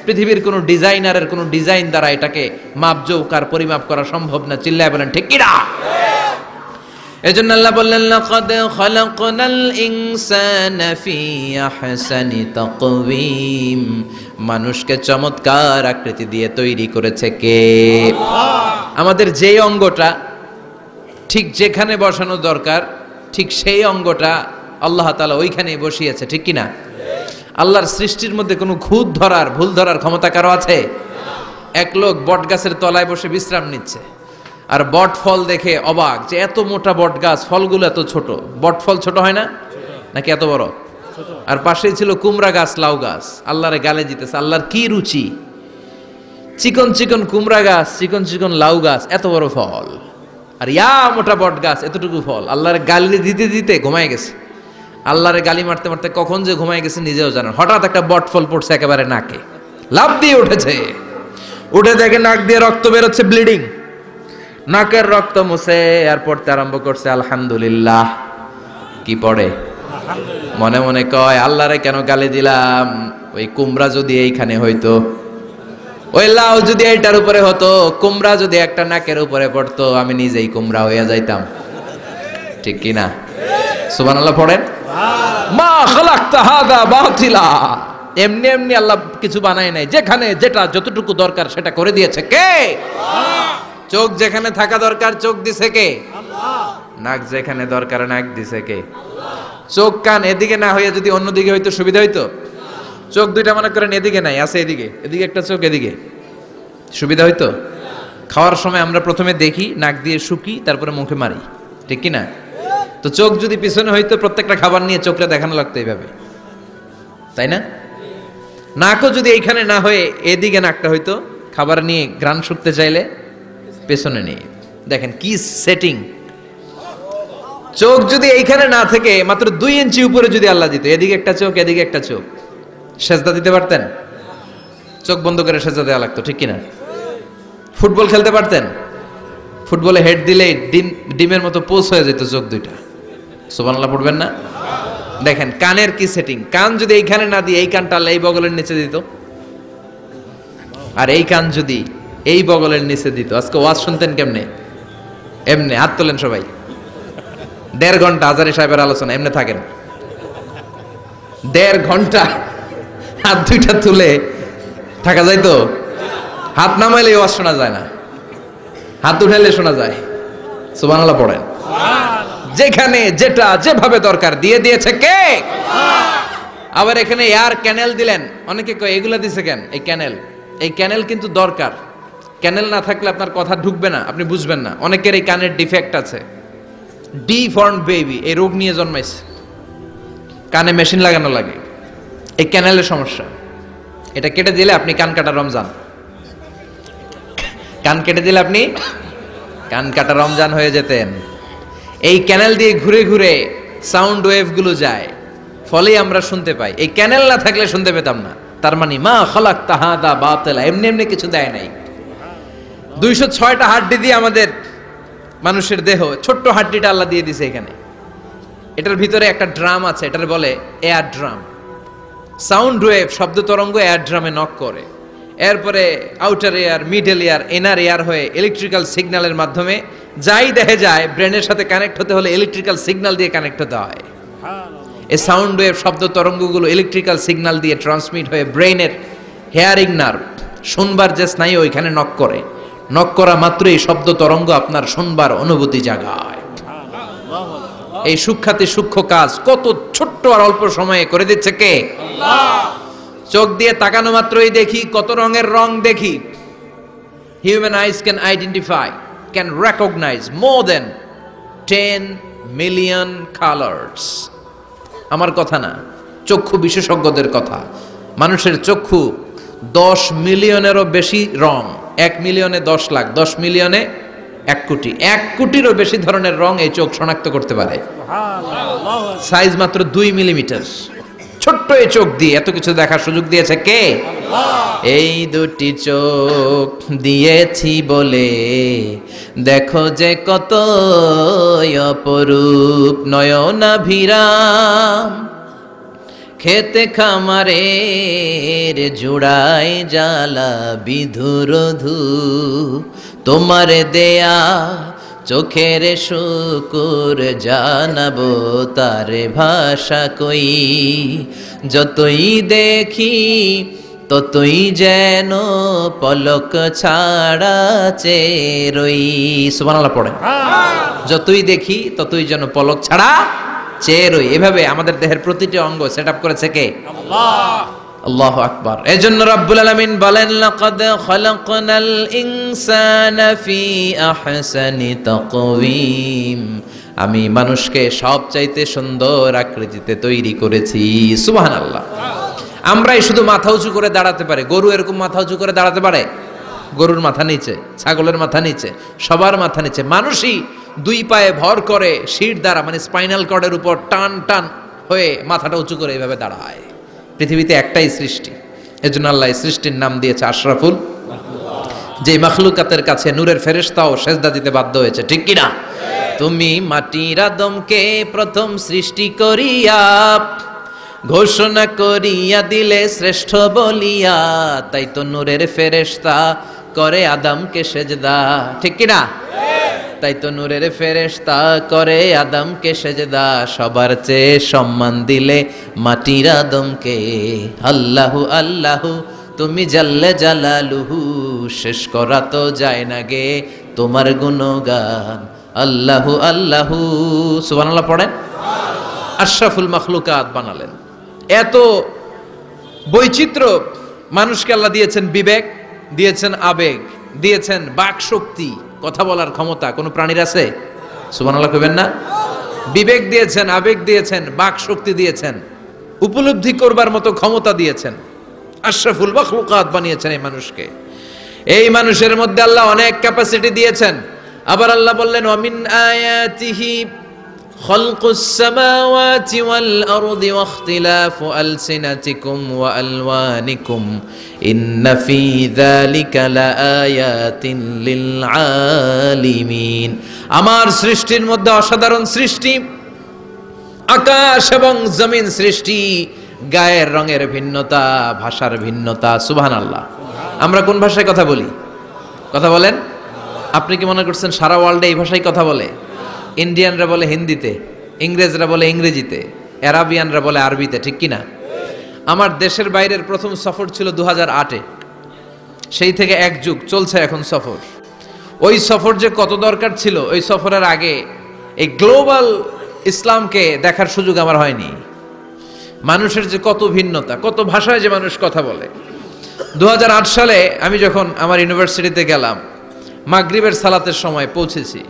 Speaker 1: পৃথিবীর কোনো ডিজাইনারের কোনো ডিজাইন দ্বারা এটাকে মাপজোক আর পরিমাপ করা সম্ভব না। চিল্লায় বলেন ঠিক কি না? এজন্য আল্লাহ বললেন লাকাদ খালাকনাল ইনসানা ফি আহসানি তাকওয়িম। মানুষকে চমৎকার আকৃতি দিয়ে তৈরি করেছে কে? আল্লাহ। আমাদের যেই অঙ্গটা ঠিক যেখানে বসানো দরকার, ঠিক সেই অঙ্গটা আল্লাহ তাআলা ওইখানেই বসিয়েছে, ঠিক কি না? আল্লাহর সৃষ্টির মধ্যে কোনো খুঁত ধরার, ভুল ধরার ক্ষমতা কারো আছে? এক লোক বট গাছের তলায় বসে বিশ্রাম নিচ্ছে, আর বট ফল দেখে অবাক যে এত মোটা বট গাছ, ফলগুলো এত ছোট। বট ফল ছোট হয় না নাকি এত বড়? আর পাশেই ছিল কুমড়া গাছ, লাউ গাছ। আল্লাহরে গালে দিতেছে, আল্লাহর কি রুচি! চিকন চিকন কুমড়া গাছ, চিকন চিকন লাউ গাছ, এত বড় ফল, আর ইয়া মোটা বট গাছ, এতটুকু ফল। আল্লাহরে গালি দিতে দিতে ঘুমায় গেছে। আল্লাহরে গালি মারতে মারতে কখন যে ঘুমায় গেছে নিজেও জানেন। হঠাৎ একটা বট ফল পড়ছে একেবারে নাকে, লাফ দিয়ে উঠেছে। উঠে দেখে নাক দিয়ে রক্ত বেরোচ্ছে, ব্লিডিং। নাকের রক্ত মুছে আর পড়তে আরম্ভ করছে আলহামদুলিল্লাহ। কি পড়ে? মনে মনে কয় আল্লাহরে কেন গালি দিলাম, ওই কুমড়া যদি এইখানে হইতো, ওই লাউ যদি এইটার উপরে হতো, কুমড়া যদি একটা নাকের উপরে পড়তো, আমি নিজেই কুমড়া হইয়া যাইতাম। ঠিক কি না? সুবহানাল্লাহ পড়েন। মা খালাকতা হাযা বাতিলা, এমনি এমনি আল্লাহ কিছু বানায় নাই, যেখানে যেটা যতটুকু দরকার সেটা করে দিয়েছে কে? আল্লাহ। চোখ যেখানে থাকা দরকার চোখ দিছে কে? আল্লাহ। নাক যেখানে দরকার নাক দিছে কে? আল্লাহ। চোখ কান এদিকে না হইয়া যদি অন্যদিকে হইতো সুবিধা হইতো? চোখ দুইটা মনে করেন এদিকে নাই, আছে এদিকে, এদিকে একটা চোখ, এদিকে, সুবিধা হইতো? খাওয়ার সময় আমরা প্রথমে দেখি, নাক দিয়ে শুকি, তারপরে মুখে মারি, ঠিক কি না? তো চোখ যদি পিছনে হইতো প্রত্যেকটা খাবার নিয়ে চোখটা দেখানো লাগতো এইভাবে, তাই না? নাকও যদি এইখানে না হয়ে এদিকে নাকটা হইতো, খাবার নিয়ে ঘ্রাণ শুকতে চাইলে পেছনে নিয়ে। দেখেন কি সেটিং। চোখ যদি এইখানে না থেকে মাত্র 2 ইঞ্চি উপরে যদি আল্লাহ দিত, এদিকে একটা চোখ এদিকে একটা চোখ, সেজদা দিতে পারতেন? চোখ বন্ধ করে সেজদা দেওয়া লাগতো, ঠিক কিনা? ফুটবল খেলতে পারতেন? ফুটবলে হেড দিলেই ডিমের মতো পোষ হয়ে যেত চোখ দুইটা। সুবহানাল্লাহ পড়বেন না? দেখেন কানের কি সেটিং। কান যদি এইখানে না দিয়ে এই কানটা এই বগলের নিচে দিত, আর এই কান যদি এই বগলের নিচে দিত, আজকে ওয়াজ শুনতেন কেমনে? এমনে। হাত তোলেন সবাই। 1.5 ঘন্টা হাজারি সাহেবের আলোচনা এমনে থাকেন, 1.5 ঘন্টা হাত দুইটা তুলে থাকা যায় তো? হাত নামাইলে ওয়াজ শোনা যায় না, হাত উঠাইলে শোনা যায়। সুবহানাল্লাহ পড়েন। যেখানে যেটা যেভাবে দরকার দিয়ে দিয়েছে কে? আবার এখানে এয়ার ক্যানেল দিলেন। অনেকে কয় এগুলা দিছে কেন? এই ক্যানেল কিন্তু দরকার। ক্যানেল না থাকলে আপনার কথা ঢুকবে না, আপনি বুঝবেন না। অনেকের এই কানের ডিফেক্ট আছে, ডিফর্ম বেবি, এই রোগ নিয়ে জন্মাইছে, কানে মেশিন লাগানো লাগে, এই ক্যানেলের সমস্যা। এটা কেটে দিলে আপনি কান কাটা রমজান, কান কেটে দিলে আপনি কান কাটা রমজান হয়ে যেতেন। এই ক্যানেল দিয়ে ঘুরে ঘুরে সাউন্ড ওয়েভ গুলো যায়, ফলে আমরা শুনতে পাই। এই ক্যানেল না থাকলে শুনতে পেতাম না। তার মানে মা খালাকতা হাযা বাতিলা, এমনি এমনি কিছু দেয় নাই। 206টা হাড্ডি দিয়ে আমাদের মানুষের দেহ, ছোট্ট হাড্ডিটা আল্লাহ দিয়ে দিছে এখানে। এটার ভিতরে একটা ড্রাম আছে, এটার বলে এয়ার ড্রাম। সাউন্ড ওয়েভ, শব্দ তরঙ্গ এয়ার ড্রামে নক করে, এরপরে outer air, middle air, inner air হয়ে ইলেকট্রিক্যাল সিগন্যালের মাধ্যমে যাই দেখে যায়, ব্রেনের সাথে কানেক্ট হতে হলে ইলেকট্রিক্যাল সিগন্যাল দিয়ে কানেক্ট হতে হয়। এই সাউন্ড ওয়েভ, শব্দ তরঙ্গগুলো ইলেকট্রিক্যাল সিগন্যাল দিয়ে ট্রান্সমিট হয়ে ব্রেনের হেয়ারিং নার্ভ, শুনবার যে স্নায়ু, ওইখানে নক করে। নক করা মাত্রই শব্দ তরঙ্গ আপনার শুনবার অনুভূতি জাগায়। এই সূক্ষ্মাতি সূক্ষ্ম কাজ কত ছোট্ট আর অল্প সময়ে করে দিচ্ছে কে? আল্লাহ। চোখ দিয়ে তাকানো মাত্রই দেখি কত রঙের রং দেখি। Human eyes can identify, can recognize more than 10 million colours. আমার কথা না, চক্ষু বিশেষজ্ঞদের কথা। মানুষের চক্ষু 10 মিলিয়নেরও বেশি রং, 1 মিলিয়নে 10 লাখ, 10 মিলিয়নে 1 কোটি, 1 কোটিরও বেশি ধরনের রং এই চোখ শনাক্ত করতে পারে। সাইজ মাত্র 2 মিলিমিটার। ছোট্ট এই চোখ দিয়ে এত কিছু দেখার সুযোগ দিয়েছে কে? আল্লাহ। এই দুটি চোখ দিয়েছি বলে দেখো যে কত অপরূপ নয়নাভিরাম, খেতে খামারের জোড়ায় জ্বালা বিধুর ধু, তোমার দেয়া চোখের শুকুর জানাবো তার ভাষা কই, যতই দেখি ততই যেন পলক ছাড়া চেরই। সুবহানাল্লাহ পড়ে। যতই দেখি ততই যেন পলক ছাড়া চেরই। এভাবে আমাদের দেহের প্রতিটি অঙ্গ সেটআপ করেছে কে? আল্লাহ। আল্লাহু আকবার। এজন্য রব্বুল আলামিন বলেন লাকাদ খালাকনাল ইনসানা ফি আহসানি তাকওয়িম, আমি মানুষকে সবচাইতে সুন্দর আকৃতিতে তৈরি করেছি। সুবহানাল্লাহ। আমরাই শুধু মাথা উঁচু করে দাঁড়াতে পারি, গরু এরকম মাথা উঁচু করে দাঁড়াতে পারে? গরুর মাথা নিচে, ছাগলের মাথা নিচে, সবার মাথা নিচে। মানুষই 2 পায়ে ভর করে শির দ্বারা, মানে স্পাইনাল কর্ডের উপর টান টান হয়ে মাথাটা উঁচু করে এইভাবে দাঁড়ায়। পৃথিবীতে একটাই সৃষ্টি, এজন্য আল্লাহ সৃষ্টির নাম দিয়েছে আশরাফুল। যে মাখলুকাতের কাছে নূরের ফেরেশতাও সেজদা দিতে বাধ্য হয়েছে, ঠিক কি না? তুমি মাটির আদমকে প্রথম সৃষ্টি করিয়া ঘোষণা করিয়া দিলে শ্রেষ্ঠ বলিয়া, তাই তো নূরের ফেরেশতা করে আদমকে সেজদা, ঠিক কি না? তাই তো নূরের ফেরেশতা করে আদমকে সেজদা, সবার চেয়ে সম্মান দিলে মাটির আদমকে। আল্লাহু আল্লাহু তুমি জাল্লে জালালুহু, শেষ করা তো যায় না গে তোমার গুণগান। আল্লাহু আল্লাহু, সুবহানাল্লাহ পড়েন। আশরাফুল মাখলুকাত বানালেন। এত বৈচিত্র্য মানুষকে আল্লাহ দিয়েছেন, বিবেক দিয়েছেন, আবেগ দিয়েছেন, বাক শক্তি, কথা বলার ক্ষমতা। কোন প্রাণীর আছে? সুবহানাল্লাহ কইবেন না? বিবেক দিয়েছেন, আবেগ দিয়েছেন, বাক শক্তি দিয়েছেন, উপলব্ধি করবার মতো ক্ষমতা দিয়েছেন। আশরাফুল মাখলুকাত বানিয়েছেন এই মানুষকে। এই মানুষের মধ্যে আল্লাহ অনেক ক্যাপাসিটি দিয়েছেন। আবার আল্লাহ বললেন, ওয়ামিন আয়াতিহি খালকুস সামাওয়াতি ওয়াল আরদি ওয়াখতিলাফু আলসিনাতিকুম ওয়া আলওয়ানিকুম ইন্না ফী যালিকা লাআয়াতিন লিল আলিমিন। আমার সৃষ্টির মধ্যে অসাধারণ সৃষ্টি, আকাশ এবং জমিন সৃষ্টি, গায়ের রঙের ভিন্নতা, ভাষার ভিন্নতা। সুবহানাল্লাহ। আমরা কোন ভাষায় কথা বলি? কথা বলেন। আপনি কি মনে করছেন সারা ওয়ার্ল্ডে এই ভাষায় কথা বলে? ইন্ডিয়ানরা বলে হিন্দিতে, ইংরেজরা বলে ইংরেজিতে, আরাবিয়ানরা বলে আরবিতে, ঠিক কিনা? আমার দেশের বাইরের প্রথম সফর ছিল 2008-এ। সেই থেকে এক যুগ চলছে এখন সফর। ওই সফর যে কত দরকার ছিল, ওই সফরের আগে এই গ্লোবাল ইসলামকে দেখার সুযোগ আমার হয়নি। মানুষের যে কত ভিন্নতা, কত ভাষায় যে মানুষ কথা বলে। 2008 সালে আমি যখন আমার ইউনিভার্সিটিতে গেলাম, মাগরিবের সালাতের সময় পৌঁছেছি।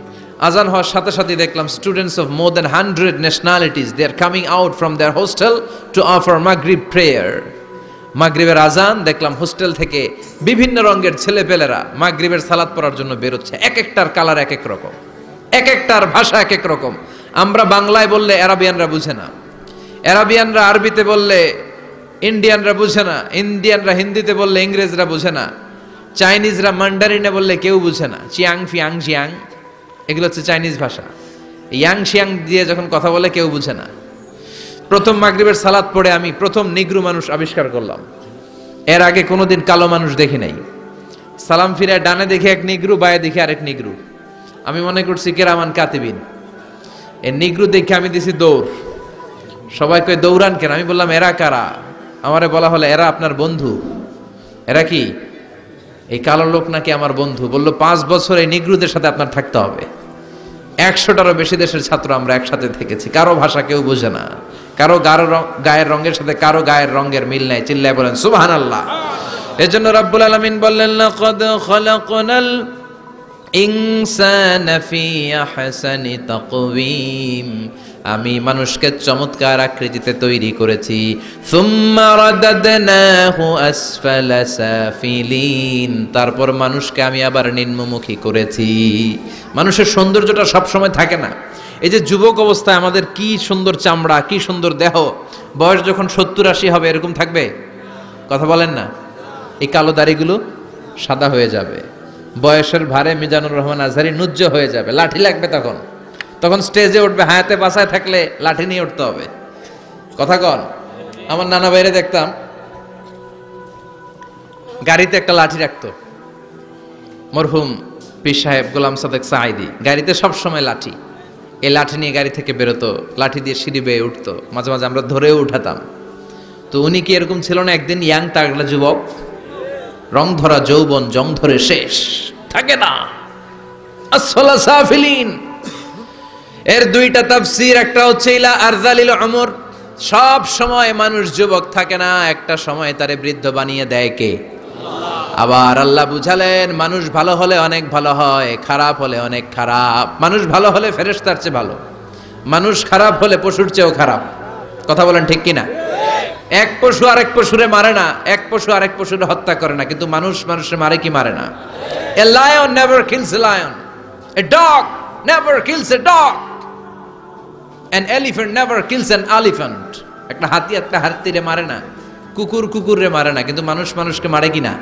Speaker 1: আজান হওয়ার সাথে সাথে দেখলাম students of more than 100 nationalities, they are coming out from their hostel to offer Maghrib prayer. মাগরিবের আজান দেখলাম হোস্টেল থেকে বিভিন্ন রঙের ছেলেপেলেরা মাগরিবের সালাত পড়ার জন্য বেরোচ্ছে। এক একটার কালার এক এক রকম, এক একটার ভাষা এক এক রকম। আমরা বাংলায় বললে আরাবিয়ানরা বুঝে না, আরাবিয়ানরা আরবিতে বললে ইন্ডিয়ানরা বুঝে না, ইন্ডিয়ানরা হিন্দিতে বললে ইংরেজরা বুঝে না, চাইনিজরা মান্ডারিনে বললে কেউ বুঝে না। চিয়াং ফিয়াং জিয়াং, এগুলো হচ্ছে চাইনিজ ভাষা। ইয়াং শিয়াং দিয়ে যখন কথা বলে কেউ বুঝে না। প্রথম মাগরিবের সালাত পড়ে আমি প্রথম নিগ্রু মানুষ আবিষ্কার করলাম। এর আগে কোনোদিন কালো মানুষ দেখি নাই। সালাম ফিরে ডানে দেখে এক নিগ্রু, বায়ে দেখে আরেক নিগ্রু। আমি মনে করছি কেরামান কাতিবিন। এই নিগ্রু দেখে আমি দিছি দৌড়। সবাই কয় দৌড়ান কেন? আমি বললাম এরা কারা? আমারে বলা হলো এরা আপনার বন্ধু। এরা কি? এই কালো লোক নাকি আমার বন্ধু। বললো 5 বছর এই নিগ্রুদের সাথে আপনার থাকতে হবে। 100টারও বেশি দেশের ছাত্র আমরা একসাথে থেকেছি। কারো ভাষা কেউ বোঝে না, কারো গায়ের রঙের সাথে কারো গায়ের রঙের মিল নাই। চিল্লায় বলেন সুবহানাল্লাহ। এজন্য রব্বুল আলামিন বললেন, লাকাদ খালাকনাল ইনসানা ফি আহসানি তাকওয়িম, আমি মানুষকে চমৎকার আকৃতিতে তৈরি করেছি। সুম্মা রাদাদনাহু আসফালা সাফিলিন, তারপর মানুষকে আমি আবার নিম্নমুখী করেছি। মানুষের সৌন্দর্যটা সব সময় থাকে না। এই যে যুবক অবস্থায় আমাদের কি সুন্দর চামড়া, কি সুন্দর দেহ, বয়স যখন 70-80 হবে এরকম থাকবে? কথা বলেন না। এই কালো দাড়িগুলো সাদা হয়ে যাবে, বয়সের ভারে মিজানুর রহমান আজহারী নুজ্জ হয়ে যাবে, লাঠি লাগবে তখন। তখন স্টেজে উঠবে, হায়াতে বাসায় থাকলে লাঠি নিয়ে উঠতে হবে। কথা কন। আমার নানা বাইরে দেখতাম গাড়িতে একটা লাঠি রাখতো, মরহুম পীর সাহেব গোলাম সাদেক সাঈদী। গাড়িতে সব সময় লাঠি, এই লাঠি নিয়ে গাড়ি থেকে বেরোতো, লাঠি দিয়ে সিঁড়ি বেয়ে উঠতো, মাঝে মাঝে আমরা ধরেও উঠাতাম। তো উনি কি এরকম ছিল না? একদিন ইয়াং তাগড়া যুবক, রং ধরা যৌবন, জং ধরে শেষ থাকে না। আসফালা সাফিলিন এর দুইটা তাফসীর, একটা হচ্ছে ইলা আরযালিল উমর, সব সময় মানুষ যুবক থাকে না, একটা সময় তারে বৃদ্ধ বানিয়ে দেয় কে? আবার আল্লাহ বুঝালেন মানুষ ভালো হলে অনেক ভালো হয়, খারাপ হলে অনেক খারাপ। মানুষ ভালো হলে ফেরেশতার চেয়ে ভালো, মানুষ খারাপ হলে পশুর চেয়েও খারাপ। কথা বলেন ঠিক কিনা? এক পশু আরেক পশুরে মারে না, এক পশু আরেক পশুরে হত্যা করে না, কিন্তু মানুষ মানুষে মারে কি মারে না? A lion never kills a lion, a dog never kills a dog, an elephant never kills an elephant. একটা হাতি একটা হাতিরে মারে না, কুকুর কুকুররে মারে না, কিন্তু মানুষ মানুষকে মারে কিনা?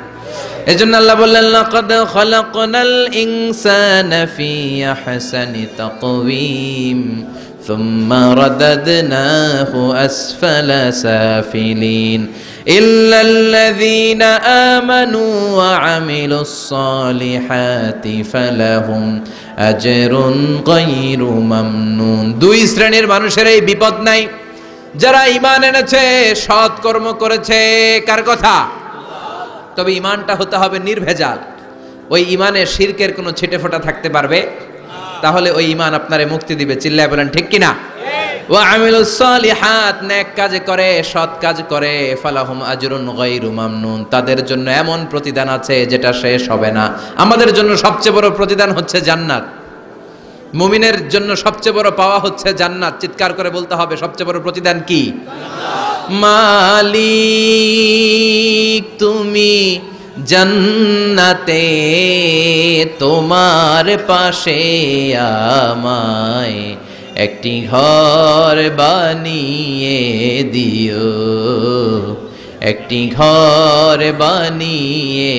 Speaker 1: এজন্য আল্লাহ বললেন লাকাদ খালাকনাল ইনসানা ফি আহসানি তাকওয়িম সুম্মা রাদাদনাহু আসফালা সাফিলিন ইল্লাল্লাযীনা আমানু ওয়া আমিলুস সালিহাতি ফালাহুম আজরুন গায়রু মামনুন। দুই শ্রেণীর মানুষের এই বিপদ নাই, যারা ঈমান এনেছে, সৎ কর্ম করেছে। কার কথা? তবে ঈমানটা হতে হবে নির্ভেজাল। ওই ঈমানে শিরকের কোনো ছিটেফোঁটা থাকতে পারবে? তাহলে ওই ঈমান আপনারে মুক্তি দিবে। চিল্লায় বলেন ঠিক কিনা? ওয়া আমিলুস সালিহাত, নেক কাজ করে, সৎ কাজ করে, ফালাহুম আজরুন গায়রু মামনুন, তাদের জন্য এমন প্রতিদান আছে যেটা শেষ হবে না। আমাদের জন্য সবচেয়ে বড় প্রতিদান হচ্ছে জান্নাত। মুমিনের জন্য সবচেয়ে বড় পাওয়া হচ্ছে জান্নাত। চিৎকার করে বলতে হবে, সবচেয়ে বড় প্রতিদান কি? মালিক তুমি জান্নাতে, তোমার পাশে আমায় একটি ঘর বানিয়ে দিও, একটি ঘর বানিয়ে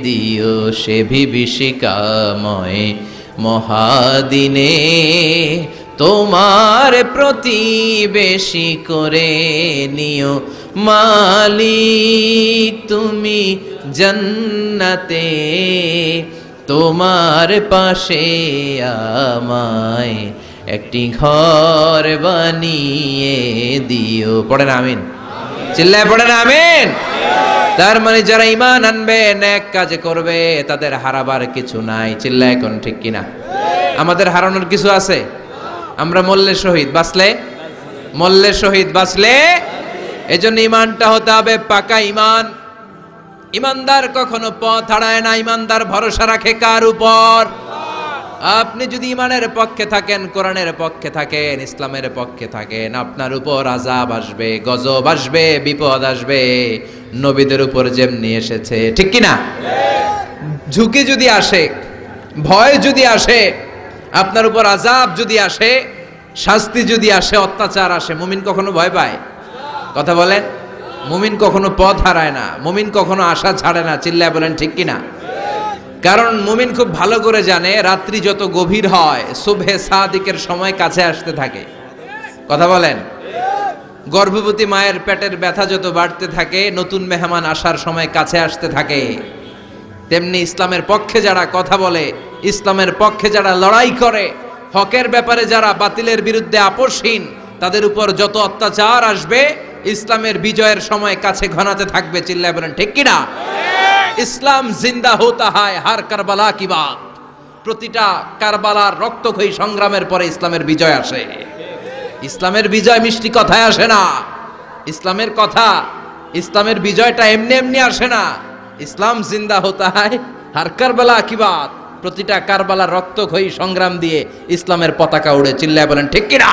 Speaker 1: দিও সে বিভীষিকাময় মহাদিনে, তোমার প্রতিবেশী করে নিও। মালিক তুমি জান্নাতে, তোমার পাশে আমায় একটি ঘর বানিয়ে দিও। পড়েন আমিন, চিল্লায় পড়েন আমিন। তার মানে যারা ঈমান আনবে, নেক কাজ করবে, তাদের হারাবার কিছু নাই। চিল্লায় কোন ঠিক কিনা? আমাদের হারানোর কিছু আছে? আমরা মল্লের শহীদ বাঁচলে, মল্লের শহীদ বাঁচলে, এজন্য ঈমানটা হতে হবে পাকা ঈমান। ঈমানদার কখনো পথ হারায় না। ঈমানদার ভরসা রাখে কার উপর? আপনি যদি ঈমানের পক্ষে থাকেন, কোরআনের পক্ষে থাকেন, ইসলামের পক্ষে থাকেন, আপনার উপর আযাব আসবে, গজব আসবে, বিপদ আসবে, নবীদের উপর যেমনি এসেছে। ঠিক কিনা? ঝুঁকি যদি আসে, ভয় যদি আসে, আপনার উপর আযাব যদি আসে, শাস্তি যদি আসে, অত্যাচার আসে, মুমিন কখনো ভয় পায়? কথা বলেন। মুমিন কখনো পথ হারায় না, মুমিন কখনো আশা ছাড়ে না। চিল্লায় বলেন ঠিক কিনা? কারণ মুমিন খুব ভালো করে জানে, রাত্রি যত গভীর হয়, সুবহে সাদিকের সময় কাছে আসতে থাকে। কথা বলেন। গর্ভবতী মায়ের পেটের ব্যথা যত বাড়তে থাকে, নতুন মেহমান আসার সময় কাছে আসতে থাকে। তেমনি ইসলামের পক্ষে যারা কথা বলে, ইসলামের পক্ষে যারা লড়াই করে, হকের ব্যাপারে যারা বাতিলের বিরুদ্ধে আপোষহীন, তাদের উপর যত অত্যাচার আসবে, ইসলামের বিজয়ের সময় কাছে ঘনাতে থাকবে। চিল্লায় বলেন ঠিক কিনা? ইসলাম জিন্দা হোতা হয় হার কারবালা কি বাত। প্রতিটা কারবালার রক্তক্ষয়ী সংগ্রামের পরে ইসলামের বিজয় আসে। ইসলামের বিজয় মিষ্টি কথায় আসে না। ইসলামের কথা, ইসলামের বিজয়টা এমনি এমনি আসে না। ইসলাম জিন্দা হোতা হয় হার কারবালা কি বাত। প্রতিটা কারবালার রক্তক্ষয়ী সংগ্রাম দিয়ে ইসলামের পতাকা উড়ে। চিল্লায় বলেন ঠিক কিনা?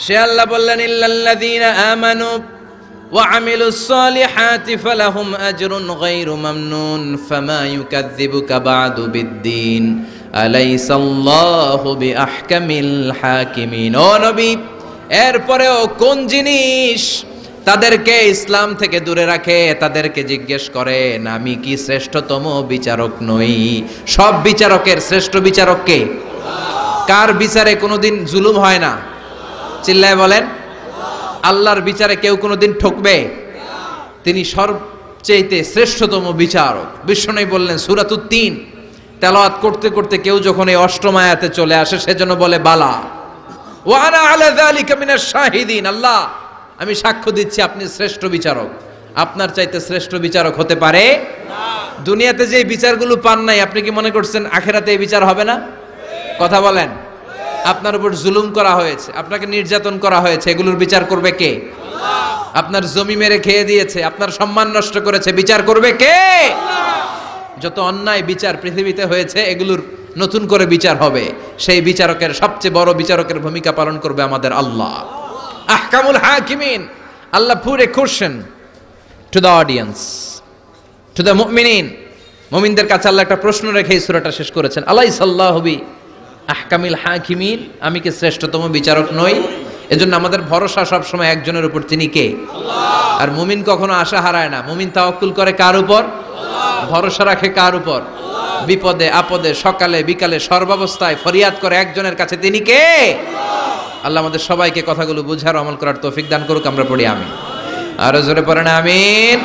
Speaker 1: সে আল্লাহ বললেন ইল্লাল্লাযীনা আমানু ওয়া আমিলুস সালিহাতি ফালাহুম আজরুন গায়রু মামনুন ফামা ইউকাযযিবুকা বা'দু বিদ্দীন আলাইসাল্লাহু বিআহকামিল হাকিমিন। ও নবী, এরপরেও কোন জিনিস তাদেরকে ইসলাম থেকে দূরে রাখে? তাদেরকে জিজ্ঞেস করেন, আমি কি শ্রেষ্ঠতম বিচারক নই? সব বিচারকের শ্রেষ্ঠ বিচারক কে? কার বিচারে কোনোদিন জুলুম হয় না? চিল্লায় বলেন। আল্লাহর বিচারে কেউ কোনোদিন ঠকবে? তিনি সবচেয়ে শ্রেষ্ঠতম বিচারক। বিষ্ণু বললেন সূরাতুত তিন তেলাওয়াত করতে করতে কেউ যখন এই অষ্টম আয়াতে চলে আসে, সেজন্য বলে বালা ওয়া আনা আলা যালিকা মিনাশ শাহিদিন। আল্লাহ, আমি সাক্ষ্য দিচ্ছি আপনি শ্রেষ্ঠ বিচারক। আপনার চাইতে শ্রেষ্ঠ বিচারক হতে পারে না। দুনিয়াতে যে বিচারগুলো পান নাই, আপনি কি মনে করছেন আখিরাতে এই বিচার হবে না? কথা বলেন। আপনার উপর জুলুম করা হয়েছে, আপনাকে নির্যাতন করা হয়েছে, এগুলোর বিচার করবে কে? আল্লাহ। আপনার জমি মেরে খেয়ে দিয়েছে, আপনার সম্মান নষ্ট করেছে, বিচার করবে কে? আল্লাহ। যত অন্যায় বিচার পৃথিবীতে হয়েছে, এগুলোর নতুন করে বিচার হবে। সেই বিচারকের, সবচেয়ে বড় বিচারকের ভূমিকা পালন করবে আমাদের আল্লাহ। আহকামুল হাকিমিন। আল্লাহ put a question to the audience, to the মুমিনিন। মুমিনদের কাছে আল্লাহ একটা প্রশ্ন রেখে এই সূরাটা শেষ করেছেন। আলাইসাল্লাহু বি আহকামিল হাকিমিন, আমি কি শ্রেষ্ঠতম বিচারক নই? এজন্য আমাদের ভরসা সবসময় একজনের উপর, তিনি কে? আল্লাহ। আর মুমিন কখনো আশা হারায় না। মুমিন তাওয়াক্কুল করে কার উপর? আল্লাহ। ভরসা রাখে কার উপর? আল্লাহ। বিপদে আপদে সকালে বিকালে সর্বাবস্থায় ফরিয়াদ করে একজনের কাছে, তিনি কে? আল্লাহ। আল্লাহ আমাদের সবাইকে কথাগুলো বুঝার আমল করার তৌফিক দান করুক। আমরা পড়ি আমিন। আর জোরে পড়েন আমিন।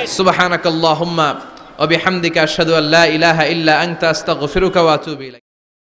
Speaker 1: সুবহানাকাল্লাহুম্মা ওয়া বিহামদিকা আশহাদু আল্লা ইলাহা ইল্লা আনতা আস্তাগফিরুকা ওয়া আতুবু ইলাইক।